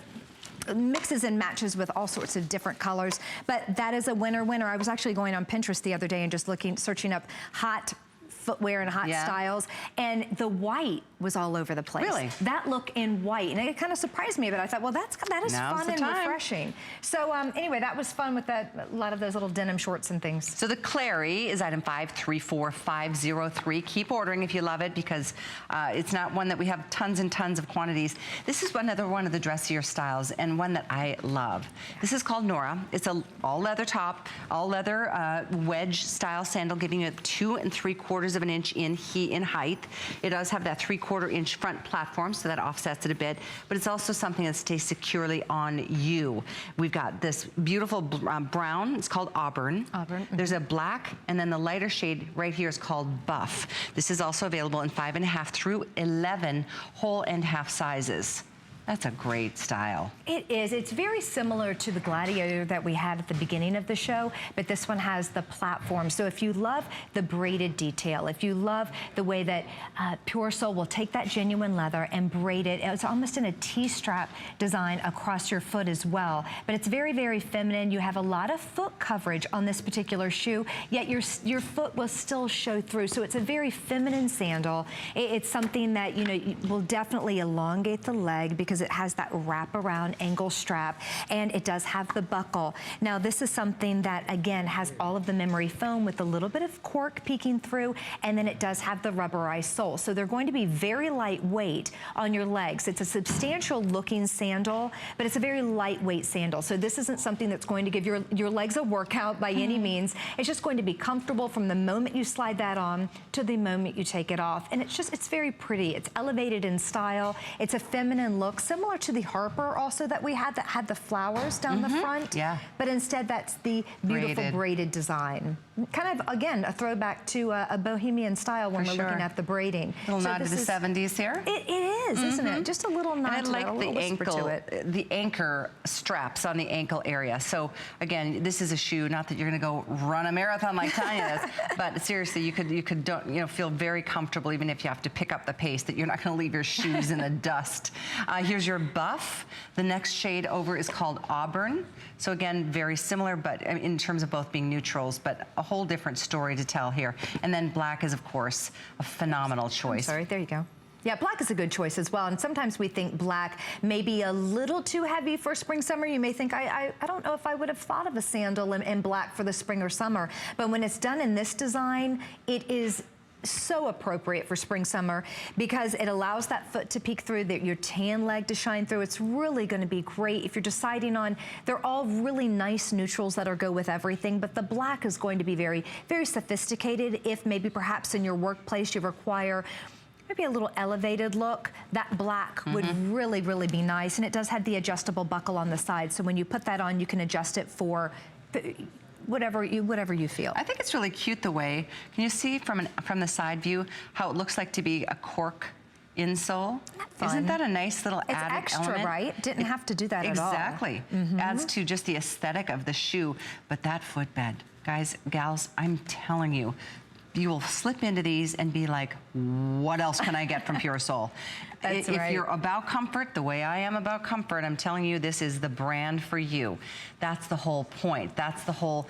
mixes and matches with all sorts of different colors. But that is a winner. I was actually going on Pinterest the other day and just searching up hot footwear and hot styles, and the white was all over the place. Really? That look in white, and it kind of surprised me, but I thought, well, that is fun and refreshing. So anyway, that was fun with a lot of those little denim shorts and things. So the Clary is item 534503. Keep ordering if you love it, because it's not one that we have tons and tons of quantities. This is another one of the dressier styles, and one that I love. This is called Nora. It's a all leather top, all leather wedge style sandal, giving you 2 3/4 of an inch in height. It does have that 3/4 inch front platform, so that offsets it a bit, but it's also something that stays securely on you. We've got this beautiful brown. It's called Auburn. There's a black, and then the lighter shade right here is called Buff. This is also available in 5.5 through 11 whole and half sizes. That's a great style. It is. It's very similar to the Gladiator that we had at the beginning of the show, but this one has the platform. So if you love the braided detail, if you love the way that PureSole will take that genuine leather and braid it, it's almost in a T-strap design across your foot as well. But it's very, very feminine. You have a lot of foot coverage on this particular shoe, yet your foot will still show through. So it's a very feminine sandal. It's something that, you know, will definitely elongate the leg because it has that wraparound ankle strap, and it does have the buckle. Now, this is something that, again, has all of the memory foam with a little bit of cork peeking through, and then it does have the rubberized sole. So they're going to be very lightweight on your legs. It's a substantial looking sandal, but it's a very lightweight sandal. So this isn't something that's going to give your legs a workout by any means. It's just going to be comfortable from the moment you slide that on to the moment you take it off. And it's very pretty. It's elevated in style. It's a feminine look, similar to the Harper also that we had that had the flowers down the front. Yeah. But instead that's the beautiful braided design. Kind of, again, a throwback to a bohemian style when we're looking at the braiding. A little nod to the 70s here. It is, isn't it? Just a little nod and to I like it, a little whisper to it. the anchor straps on the ankle area. So again, this is a shoe, not that you're gonna go run a marathon like Tanya does, but seriously, you could feel very comfortable even if you have to pick up the pace, that you're not gonna leave your shoes in the dust. Here's your buff. The next shade over is called Auburn. So again, very similar, but in terms of both being neutrals, but a whole different story to tell here. And then black is, of course, a phenomenal choice. I'm sorry, there you go. Yeah, black is a good choice as well. And sometimes we think black may be a little too heavy for spring, summer. You may think, I don't know if I would have thought of a sandal in black for the spring or summer. But when it's done in this design, it is so appropriate for spring, summer, because it allows that foot to peek through, your tan leg to shine through. It's really going to be great if you're deciding on, they're all really nice neutrals that'll go with everything, but the black is going to be very, very sophisticated if maybe perhaps in your workplace you require maybe a little elevated look. That black would really, really be nice. And it does have the adjustable buckle on the side. So when you put that on, you can adjust it for whatever you feel. I think it's really cute the way, can you see from the side view how it looks like to be a cork insole? Isn't that a nice little added extra, element? Right? Didn't have to do that at all. Exactly. Adds to just the aesthetic of the shoe. But that footbed, guys, gals, I'm telling you, you will slip into these and be like, what else can I get from PureSole? That's if right. you're about comfort, the way I am about comfort, I'm telling you, this is the brand for you. That's the whole point. That's the whole,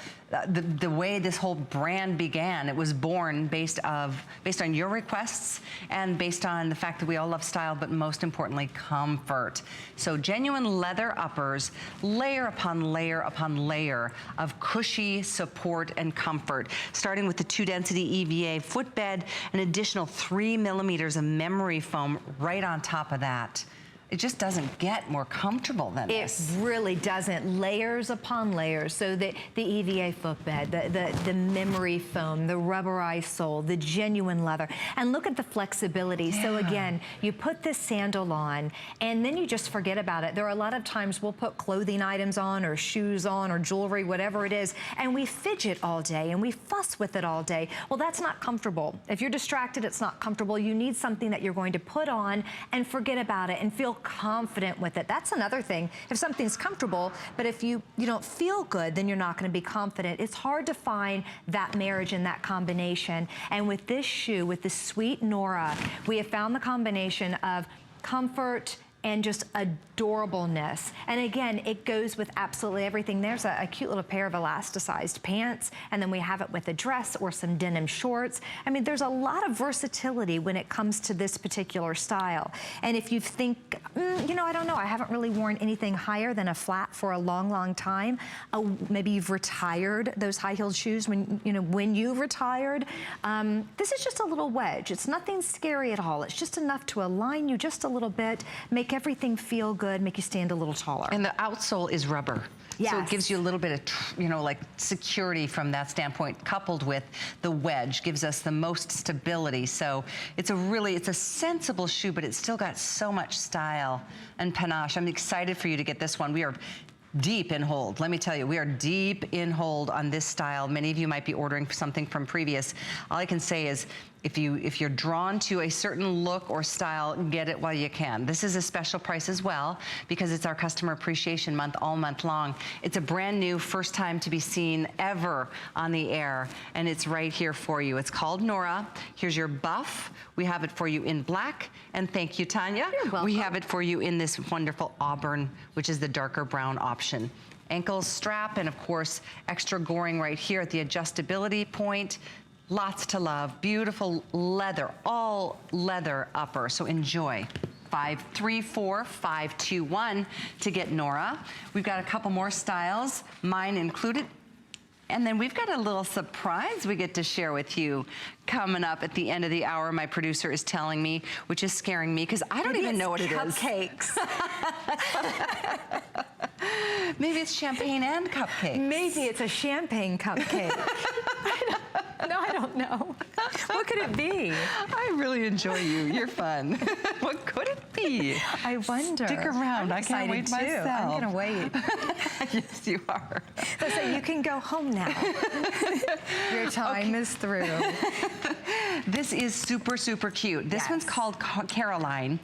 the way this whole brand began. It was born based on your requests and based on the fact that we all love style, but most importantly, comfort. So genuine leather uppers, layer upon layer upon layer of cushy support and comfort, starting with the 2-density EVA footbed, an additional 3 millimeters of memory foam right on top of that. It just doesn't get more comfortable than this. It really doesn't. Layers upon layers. So the EVA footbed, the memory foam, the rubberized sole, the genuine leather. And look at the flexibility. Yeah. So again, you put this sandal on and then you just forget about it. There are a lot of times we'll put clothing items on or shoes on or jewelry, whatever it is, and we fidget all day and we fuss with it all day. Well, that's not comfortable. If you're distracted, it's not comfortable. You need something that you're going to put on and forget about it and feel confident with it. That's another thing. If something's comfortable, but if you don't feel good, then you're not going to be confident. It's hard to find that marriage and that combination. And with this shoe, with the Sweet Nora, we have found the combination of comfort and just adorableness. And again, it goes with absolutely everything. There's a cute little pair of elasticized pants, and then we have it with a dress or some denim shorts. I mean, there's a lot of versatility when it comes to this particular style. And if you think, I don't know, I haven't really worn anything higher than a flat for a long, long time. Maybe you've retired those high-heeled shoes when you retired. This is just a little wedge. It's nothing scary at all. It's just enough to align you just a little bit, make everything feel good, make you stand a little taller. And the outsole is rubber. Yes. So it gives you a little bit of, like security from that standpoint, coupled with the wedge, gives us the most stability. So it's a sensible shoe, but it's still got so much style and panache. I'm excited for you to get this one. We are deep in hold. Let me tell you, we are deep in hold on this style. Many of you might be ordering something from previous. All I can say is, If you're drawn to a certain look or style, get it while you can. This is a special price as well because it's our Customer Appreciation Month all month long. It's a brand new, first time to be seen ever on the air, and it's right here for you. It's called Nora. Here's your buff. We have it for you in black, and thank you, Tanya. You're welcome. We have it for you in this wonderful auburn, which is the darker brown option. Ankle strap, and of course, extra goring right here at the adjustability point. Lots to love. Beautiful leather, all leather upper, so enjoy. 534-521 to get Nora. We've got a couple more styles, mine included. And then we've got a little surprise we get to share with you coming up at the end of the hour. My producer is telling me, which is scaring me because I don't even know what it is. Cupcakes. Maybe it's champagne and cupcakes. Maybe it's a champagne cupcake. No, I don't know. What could it be? I really enjoy you. You're fun. What could it be? I wonder. Stick around. I'm I can't wait excited, too. myself. I'm going to wait. Yes, you are. So you can go home now. Your time is through. This is super, super cute. This one's called Caroline,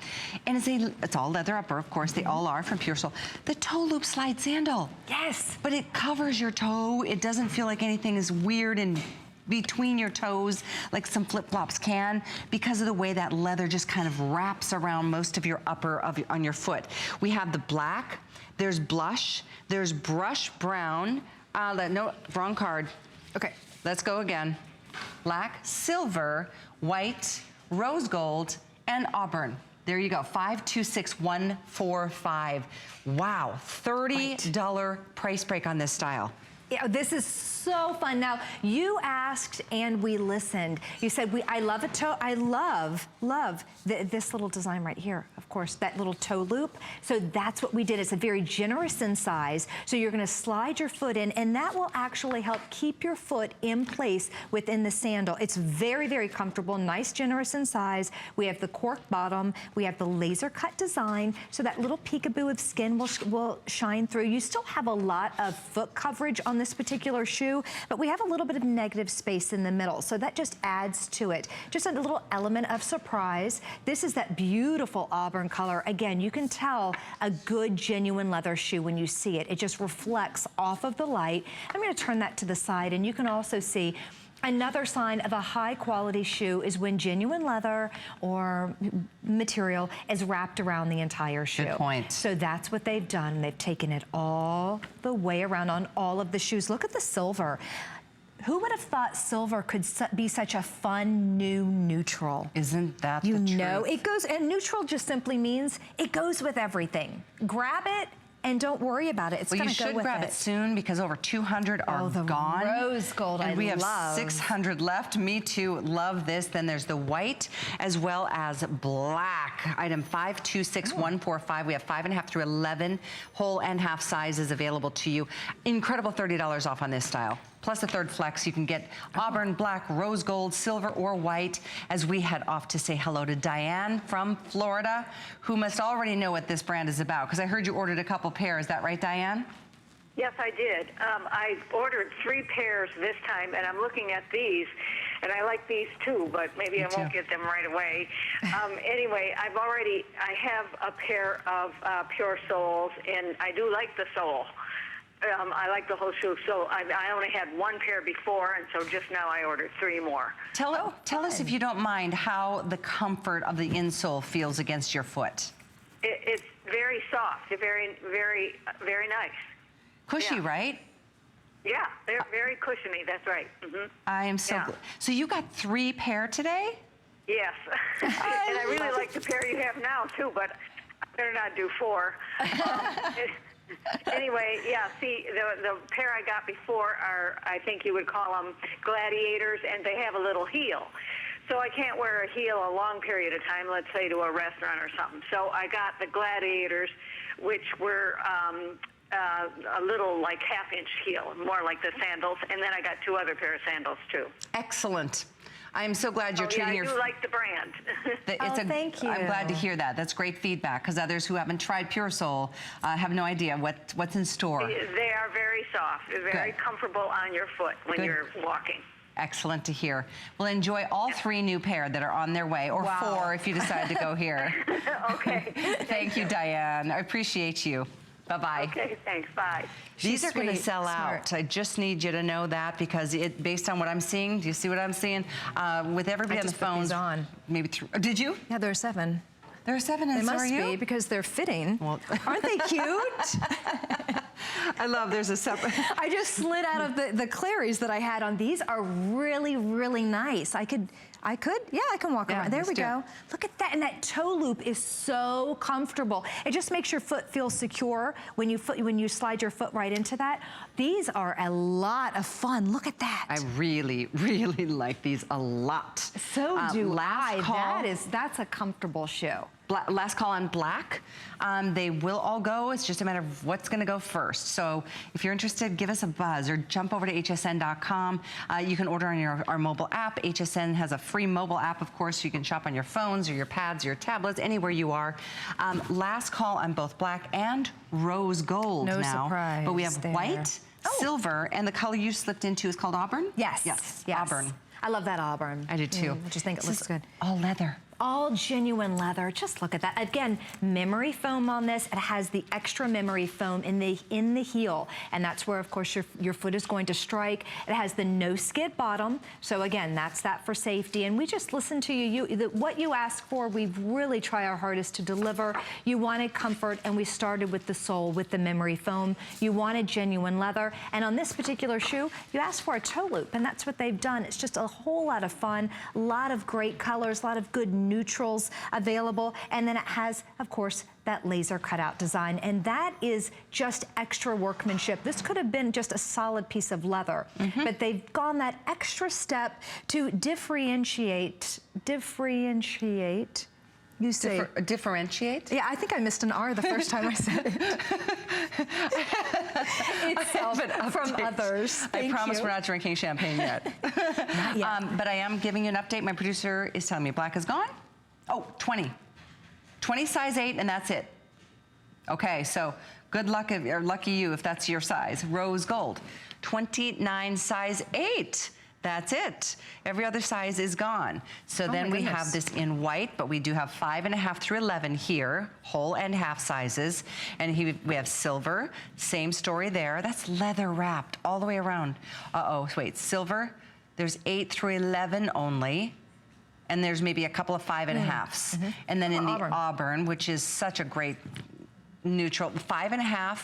and it's all leather upper, of course. They all are from PureSole. The toe loop slide sandal. Yes. But it covers your toe. It doesn't feel like anything is weird and between your toes like some flip-flops can because of the way that leather just kind of wraps around most of your upper on your foot. We have the black, there's blush, there's brush brown. No, wrong card. Okay, let's go again. Black, silver, white, rose gold, and auburn. There you go, 526-145. Wow, $30 price break on this style. Yeah, this is so fun. Now, you asked and we listened. You said, I love a toe. I love this little design right here. Of course, that little toe loop. So that's what we did. It's a very generous in size. So you're gonna slide your foot in, and that will actually help keep your foot in place within the sandal. It's very, very comfortable, nice, generous in size. We have the cork bottom. We have the laser cut design. So that little peekaboo of skin will shine through. You still have a lot of foot coverage on this particular shoe, but we have a little bit of negative space in the middle, so that just adds to it. Just a little element of surprise. This is that beautiful auburn color. Again, you can tell a good, genuine leather shoe when you see it. It just reflects off of the light. I'm gonna turn that to the side, and you can also see another sign of a high quality shoe is when genuine leather or material is wrapped around the entire shoe. Good point. So that's what they've done. They've taken it all the way around on all of the shoes. Look at the silver. Who would have thought silver could be such a fun new neutral? Isn't that the truth? You know, it goes, and neutral just simply means it goes with everything. Grab it and don't worry about it. It's well, gonna you go should with grab it soon because over 200 are the gone. Rose gold, and I we have love. 600 left. Me too. Love this. Then there's the white as well as black. Item 526145. We have 5.5 through 11 whole and half sizes available to you. Incredible $30 off on this style. Plus a third flex. You can get auburn, black, rose gold, silver, or white as we head off to say hello to Diane from Florida, who must already know what this brand is about, because I heard you ordered a couple pairs. Is that right, Diane? Yes, I did. I ordered 3 pairs this time, and I'm looking at these, and I like these too, but maybe I won't get them right away. Anyway, I have a pair of PureSoles, and I do like the sole. I like the whole shoe, so I only had 1 pair before, and so just now I ordered 3 more. Tell us, if you don't mind, how the comfort of the insole feels against your foot. It's very soft, very, very, very nice. Cushy, right? Yeah, they're very cushiony, that's right. I am so glad. So you got 3 pair today? Yes, and I really like the pair you have now, too, but I better not do 4. Anyway, yeah, see, the pair I got before are, I think you would call them Gladiators, and they have a little heel. So I can't wear a heel a long period of time, let's say to a restaurant or something. So I got the Gladiators, which were a little like half-inch heel, more like the sandals, and then I got 2 other pair of sandals, too. Excellent. I'm so glad you're treating your... I do like the brand. Thank you. I'm glad to hear that. That's great feedback, because others who haven't tried PureSole have no idea what's in store. They are very soft, very comfortable on your foot when you're walking. Excellent to hear. Well, enjoy all 3 new pair that are on their way, or 4 if you decide to go here. Okay. Thank you, Diane. I appreciate you. Bye-bye. Okay, thanks. Bye. These are going to sweet, sell smart. out. I just need you to know that, because based on what I'm seeing, do you see what I'm seeing? With everybody on the just put phones, these on. maybe 3. Did you? Yeah, there are 7. There are 7, and They so must are you? be, because they're fitting. Well, aren't they cute? I love there's a separate. I just slid out of the Claries that I had on. These are really, really nice. I can walk around. There we go. Look at that, and that toe loop is so comfortable. It just makes your foot feel secure when you slide your foot right into that. These are a lot of fun. Look at that. I really, really like these a lot. So do last I. call. That's a comfortable shoe. Last call on black. They will all go. It's just a matter of what's going to go first. So if you're interested, give us a buzz or jump over to hsn.com. You can order on our mobile app. HSN has a free mobile app, of course. So you can shop on your phones or your pads or your tablets, anywhere you are. Last call on both black and rose gold No now. surprise But we have there. white, silver, and the color you slipped into is called auburn? Yes. Yes. Yes. Auburn. I love that auburn. I do too. I just think it looks good. All leather. All genuine leather. Just look at that. Again, memory foam on this. It has the extra memory foam in the heel, and that's where, of course, your foot is going to strike. It has the no skid bottom. So again, that's that for safety. And we just listen to you. What you ask for, we really try our hardest to deliver. You wanted comfort, and we started with the sole, with the memory foam. You wanted genuine leather, and on this particular shoe, you asked for a toe loop, and that's what they've done. It's just a whole lot of fun, a lot of great colors, a lot of good neutrals available, and then it has, of course, that laser cutout design, and that is just extra workmanship. This could have been just a solid piece of leather, but they've gone that extra step to differentiate. You say Differentiate? Yeah, I think I missed an R the first time I said it. Itself from others. I promise we're not drinking champagne yet. Not yet. But I am giving you an update. My producer is telling me black is gone. Oh, 20. 20 size 8, and that's it. Okay, so good luck, or lucky you if that's your size. Rose gold. 29 size 8. That's it. Every other size is gone. So then we have this in white, but we do have 5.5 through 11 here, whole and half sizes. And we have silver, same story there. That's leather wrapped all the way around. Wait, silver, there's 8 through 11 only. And there's maybe a couple of 5.5s. And then in the auburn, which is such a great neutral, 5.5,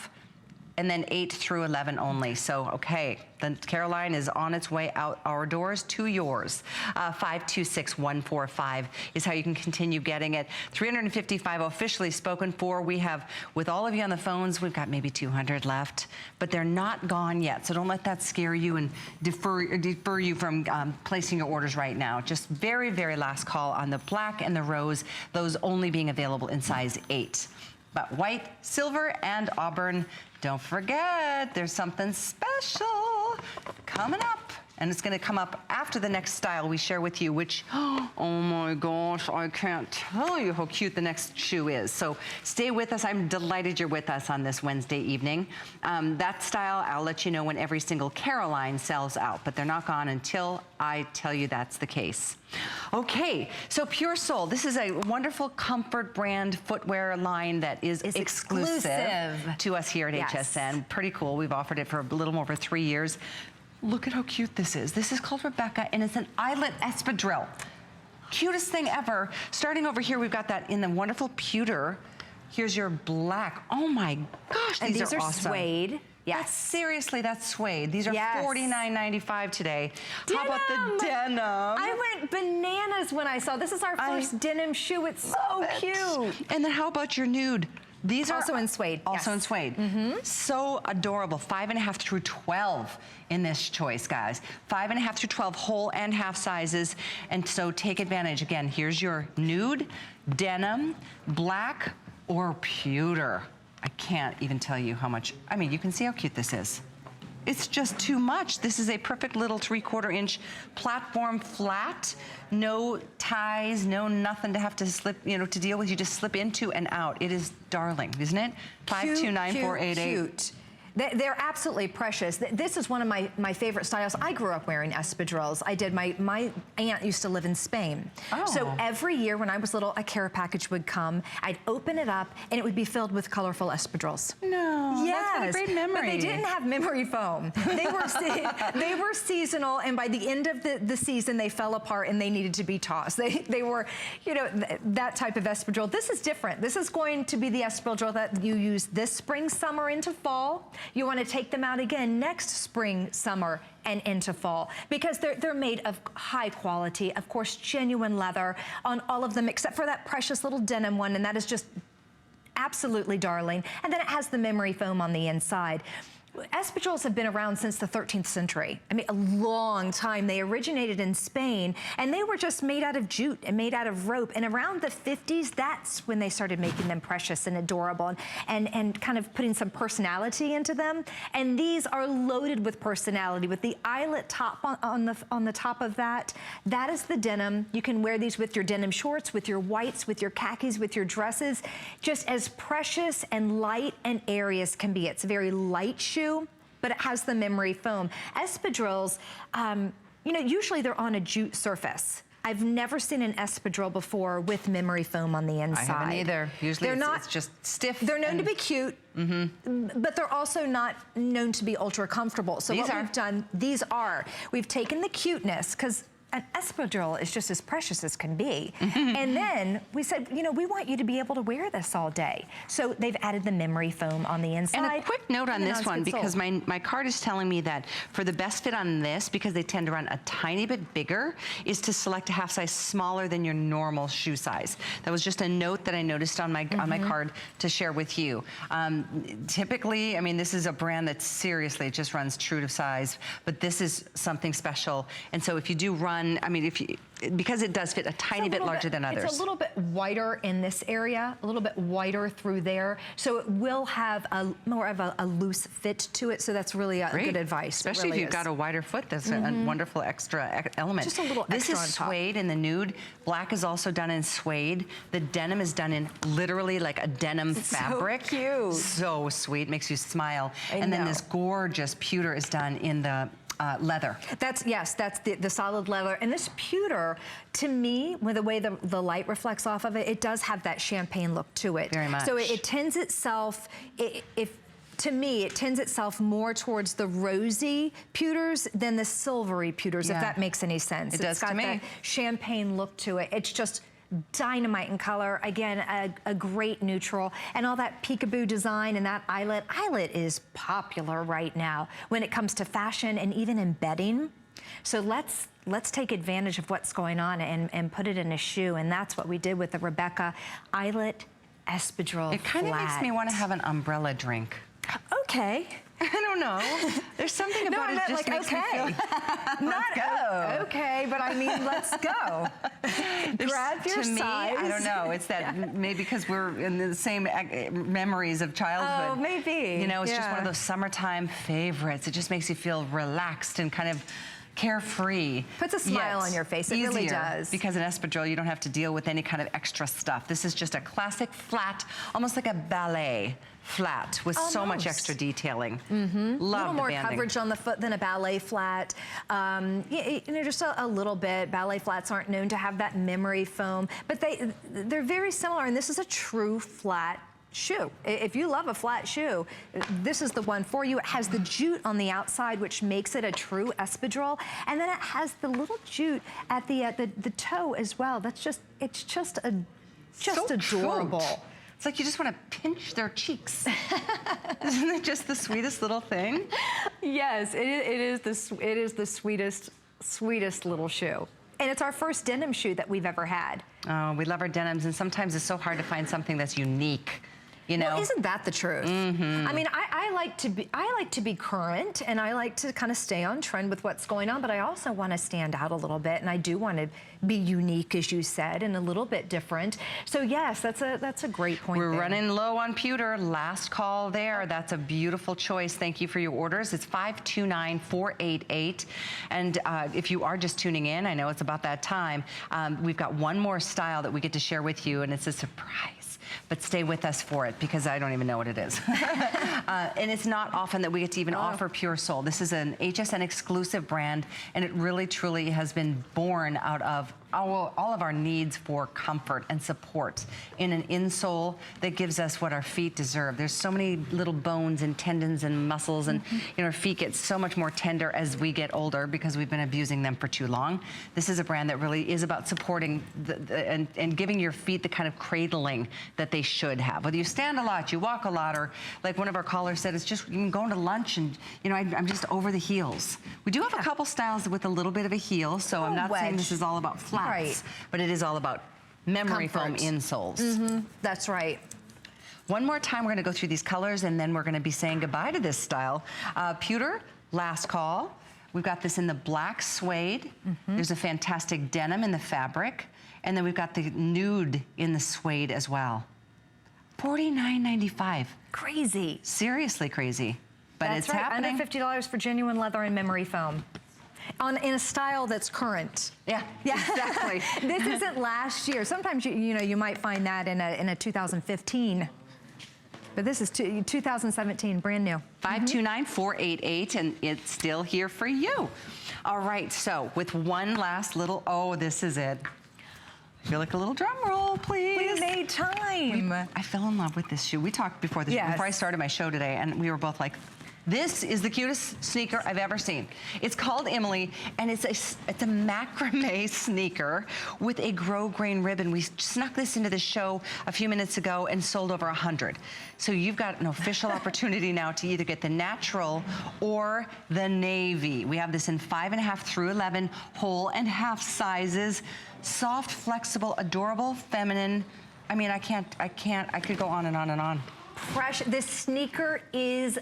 and then 8 through 11 only. So, okay, the Caroline is on its way out our doors to yours. 526145 is how you can continue getting it. 355 officially spoken for. We have, with all of you on the phones, we've got maybe 200 left, but they're not gone yet. So don't let that scare you and defer you from placing your orders right now. Just very, very last call on the black and the rose, those only being available in size 8. But white, silver, and auburn, don't forget, there's something special coming up. And it's gonna come up after the next style we share with you, which, oh my gosh, I can't tell you how cute the next shoe is. So stay with us. I'm delighted you're with us on this Wednesday evening. That style, I'll let you know when every single Caroline sells out, but they're not gone until I tell you that's the case. Okay, so PureSole, this is a wonderful comfort brand footwear line that is exclusive to us here at HSN. Pretty cool. We've offered it for a little more over 3 years. Look at how cute this is. This is called Rebecca, and it's an Eyelet Espadrille. Cutest thing ever. Starting over here, we've got that in the wonderful pewter. Here's your black. Oh my gosh, and these are awesome. Suede. Yes. Seriously, that's suede. These are $49.95 today. Denim. How about the denim? I went bananas when I saw this. Is our first denim shoe. It's so cute. And then how about your nude? These are also in suede. Also in suede. So adorable. 5.5 through 12 in this choice, guys. 5.5 through 12 whole and half sizes. And so take advantage. Again, here's your nude, denim, black, or pewter. I can't even tell you how much. I mean, you can see how cute this is. It's just too much. This is a perfect little 3/4 inch platform flat. No ties, no nothing to have to slip, to deal with. You just slip into and out. It is darling, isn't it? 529488. Cute. They're absolutely precious. This is one of my favorite styles. I grew up wearing espadrilles. I did. My aunt used to live in Spain. Oh. So every year when I was little, a care package would come. I'd open it up and it would be filled with colorful espadrilles. No, yes, that's a great memory. But they didn't have memory foam. They were seasonal, and by the end of the season, they fell apart and they needed to be tossed. They were, you know, that type of espadrille. This is different. This is going to be the espadrille that you use this spring, summer, into fall. You want to take them out again next spring, summer, and into fall, because they're made of high quality, of course, genuine leather on all of them, except for that precious little denim one, and that is just absolutely darling. And then it has the memory foam on the inside. Espadrilles have been around since the 13th century. I mean, a long time. They originated in Spain, and they were just made out of jute and made out of rope. And around the 50s, that's when they started making them precious and adorable and kind of putting some personality into them. And these are loaded with personality. With the eyelet top on the top of that, that is the denim. You can wear these with your denim shorts, with your whites, with your khakis, with your dresses. Just as precious and light and airy as can be. It's a very light shoe, but it has the memory foam. Espadrilles, you know, usually they're on a jute surface. I've never seen an espadrille before with memory foam on the inside. I haven't either. Usually it's just stiff. They're known to be cute, but they're also not known to be ultra comfortable. So what we've done, we've taken the cuteness, because an espadrille is just as precious as can be. And then we said, you know, we want you to be able to wear this all day. So they've added the memory foam on the inside. And a quick note on this one, because my card is telling me that for the best fit on this, because they tend to run a tiny bit bigger, is to select a half size smaller than your normal shoe size. That was just a note that I noticed on my card to share with you. Typically, I mean, this is a brand that seriously, it just runs true to size, but this is something special. And so if you do run, I mean, because it does fit a tiny bit larger than others. It's a little bit wider in this area, a little bit wider through there. So it will have more of a loose fit to it. So that's really good advice. Especially if you've got a wider foot, that's a wonderful extra element. Just a little extra on top. This is suede in the nude. Black is also done in suede. The denim is done in literally like a denim fabric. So cute. So sweet, makes you smile. And then this gorgeous pewter is done in the leather. That's the solid leather. And this pewter, to me, with the way the light reflects off of it, it does have that champagne look to it. Very much. So it tends itself, to me, it tends itself more towards the rosy pewters than the silvery pewters, if that makes any sense. It does to me. It's got that champagne look to it. It's just dynamite in color. Again, a great neutral, and all that peekaboo design and that eyelet. Eyelet is popular right now when it comes to fashion and even embedding. So let's take advantage of what's going on and put it in a shoe, and that's what we did with the Rebecca Eyelet Espadrille It kind of makes me want to have an umbrella drink. Okay. I don't know. There's something about it that just makes me feel... Not okay, but I mean, let's go. Grab your size. I don't know. It's that maybe because we're in the same memories of childhood. Oh, maybe. You know, it's just one of those summertime favorites. It just makes you feel relaxed and kind of carefree. Puts a smile on your face. It really does. Because in espadrille, you don't have to deal with any kind of extra stuff. This is just a classic flat, almost like a ballet flat with so much extra detailing. Love a little more banding. coverage on the foot than a ballet flat. You know, just a little bit. Ballet flats aren't known to have that memory foam, but they're very similar, and this is a true flat shoe. If you love a flat shoe, this is the one for you. It has the jute on the outside, which makes it a true espadrille, and then it has the little jute at the toe as well. It's just adorable. Cute. It's like you just want to pinch their cheeks. Isn't it just the sweetest little thing? Yes, it is the sweetest little shoe. And it's our first denim shoe that we've ever had. Oh, we love our denims, and sometimes it's so hard to find something that's unique. You know? Well, isn't that the truth? I mean, I like to be current, and I like to kind of stay on trend with what's going on, but I also want to stand out a little bit, and I do want to be unique, as you said, and a little bit different. So yes, that's a great point. We're running low on pewter. Last call there. That's a beautiful choice. Thank you for your orders. It's 529488. And if you are just tuning in, I know it's about that time. We've got one more style that we get to share with you, and it's a surprise. but stay with us for it because I don't even know what it is. And it's not often that we get to even offer PureSole. This is an HSN exclusive brand, and it really, truly has been born out of all of our needs for comfort and support in an insole that gives us what our feet deserve. There's so many little bones and tendons and muscles, and our feet get so much more tender as we get older because we've been abusing them for too long. This is a brand that really is about supporting and giving your feet the kind of cradling that they should have. Whether you stand a lot, you walk a lot, or like one of our callers said, it's just going to lunch and I'm just over the heels. We do have a couple styles with a little bit of a heel, so I'm not saying this is all about flats. Right. But it is all about memory foam insoles. That's right. One more time, we're going to go through these colors, and then we're going to be saying goodbye to this style. Pewter, last call. We've got this in the black suede. There's a fantastic denim in the fabric. And then we've got the nude in the suede as well. $49.95. Crazy. Seriously crazy. But that's it's happening. Under $50 for genuine leather and memory foam. In a style that's current. Yeah, exactly. This isn't last year. Sometimes you might find that in a 2015. But this is 2017, brand new. 529-488, and it's still here for you. All right, so with one last little, this is it. I feel like a little drum roll, please. We made time. I fell in love with this shoe. We talked before I started my show today, and we were both like, this is the cutest sneaker I've ever seen. It's called Emily, and it's a macrame sneaker with a grosgrain ribbon. We snuck this into the show a few minutes ago and sold over 100. So you've got an official opportunity now to either get the natural or the navy. We have this in 5.5 through 11 whole and half sizes. Soft, flexible, adorable, feminine. I mean, I could go on and on and on. Precious. This sneaker is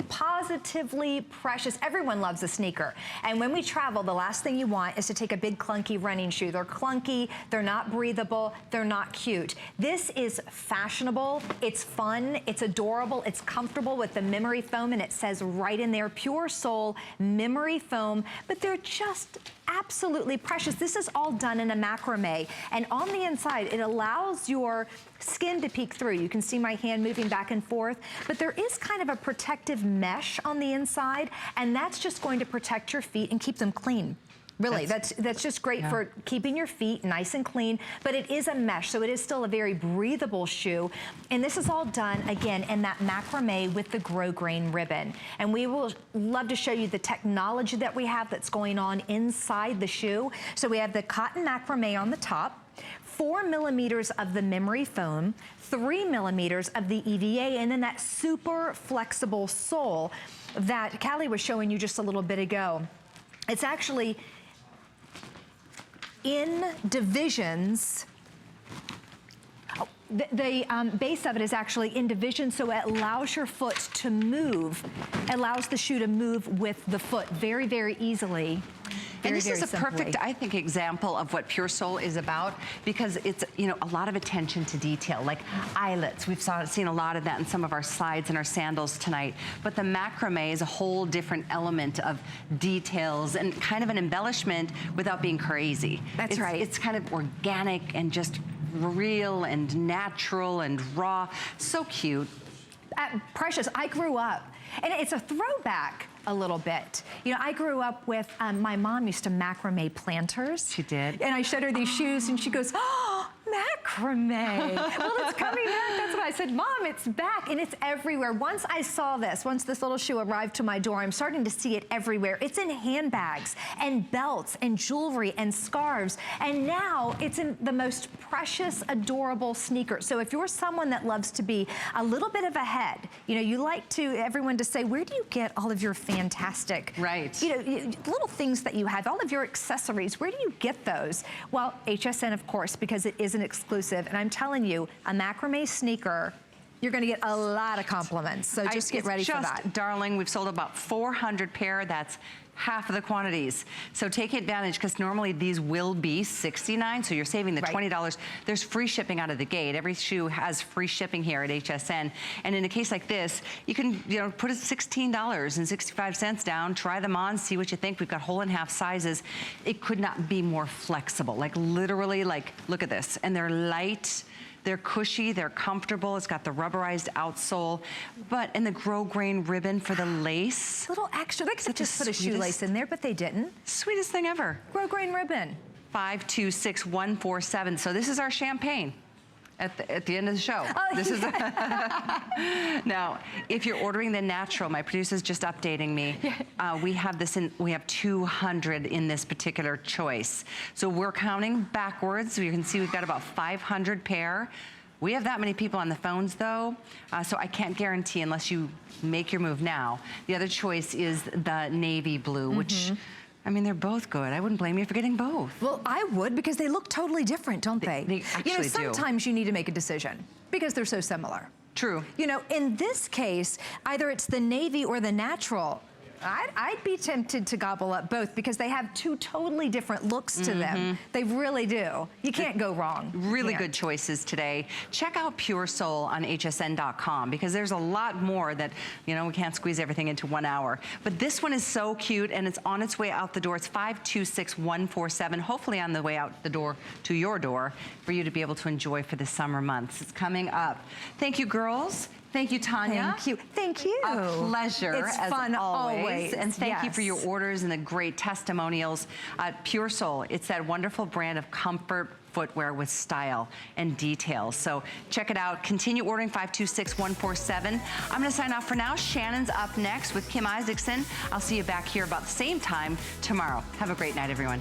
positively precious. Everyone loves a sneaker. And when we travel, the last thing you want is to take a big clunky running shoe. They're clunky, they're not breathable, they're not cute. This is fashionable, it's fun, it's adorable, it's comfortable with the memory foam, and it says right in there, PureSole memory foam, but they're just absolutely precious. This is all done in a macrame, and on the inside, it allows your skin to peek through. You can see my hand moving back and forth, but there is kind of a protective mesh on the inside, and that's just going to protect your feet and keep them clean. Really, that's just great for keeping your feet nice and clean, but it is a mesh, so it is still a very breathable shoe. And this is all done, again, in that macrame with the grosgrain ribbon. And we will love to show you the technology that we have that's going on inside the shoe. So we have the cotton macrame on the top, 4 millimeters of the memory foam, 3 millimeters of the EVA, and then that super flexible sole that Callie was showing you just a little bit ago. It's actually in divisions. The base of it is actually in division, so it allows your foot to move, allows the shoe to move with the foot very, very easily. And this is a perfect, I think, example of what PureSole is about, because it's, a lot of attention to detail, like eyelets. We've seen a lot of that in some of our slides and our sandals tonight. But the macrame is a whole different element of details and kind of an embellishment without being crazy. That's right. It's kind of organic and just real and natural and raw. So cute. Precious. I grew up, and it's a throwback a little bit. I grew up with, my mom used to macrame planters. She did. And I showed her these shoes, and she goes, oh, macrame. Well, it's coming back. That's what I said. Mom, it's back, and it's everywhere. Once I saw this, once this little shoe arrived to my door, I'm starting to see it everywhere. It's in handbags and belts and jewelry and scarves, and now it's in the most precious, adorable sneaker. So if you're someone that loves to be a little bit of ahead, you like everyone to say, where do you get all of your fantastic, little things that you have, all of your accessories, where do you get those? Well, HSN, of course, because it is an exclusive, and I'm telling you, a macrame sneaker, you're gonna get a lot of compliments, so just get ready for that. Darling, we've sold about 400 pair. That's half of the quantities. So take advantage, because normally these will be $69, so you're saving the $20. There's free shipping out of the gate. Every shoe has free shipping here at HSN. And in a case like this, you can put $16.65 down, try them on, see what you think. We've got whole and half sizes. It could not be more flexible. Like literally, look at this. And they're light. They're cushy, they're comfortable. It's got the rubberized outsole, and the grosgrain ribbon for the lace. Little extra. They could have just put a shoelace in there, but they didn't. Sweetest thing ever. Grosgrain ribbon. 526147. So this is our champagne. At the end of the show. Oh, this is now, if you're ordering the natural, my producer's just updating me. We have 200 in this particular choice. So we're counting backwards. You can see we've got about 500 pair. We have that many people on the phones though, so I can't guarantee unless you make your move now. The other choice is the navy blue, which, I mean, they're both good. I wouldn't blame you for getting both. Well, I would, because they look totally different, don't they? They actually do. Sometimes you need to make a decision because they're so similar. True. In this case, either it's the navy or the natural. I'd be tempted to gobble up both because they have two totally different looks to them. They really do. You can't go wrong. Really good choices today. Check out PureSole on hsn.com because there's a lot more that, we can't squeeze everything into 1 hour. But this one is so cute and it's on its way out the door. It's 526147, hopefully on the way out the door to your door for you to be able to enjoy for the summer months. It's coming up. Thank you, girls. Thank you, Tanya. Thank you. Thank you. A pleasure, it's as fun always. And thank you yes. for your orders and the great testimonials. PureSole, it's that wonderful brand of comfort footwear with style and details. So check it out. Continue ordering 526147. I'm going to sign off for now. Shannon's up next with Kim Isaacson. I'll see you back here about the same time tomorrow. Have a great night, everyone.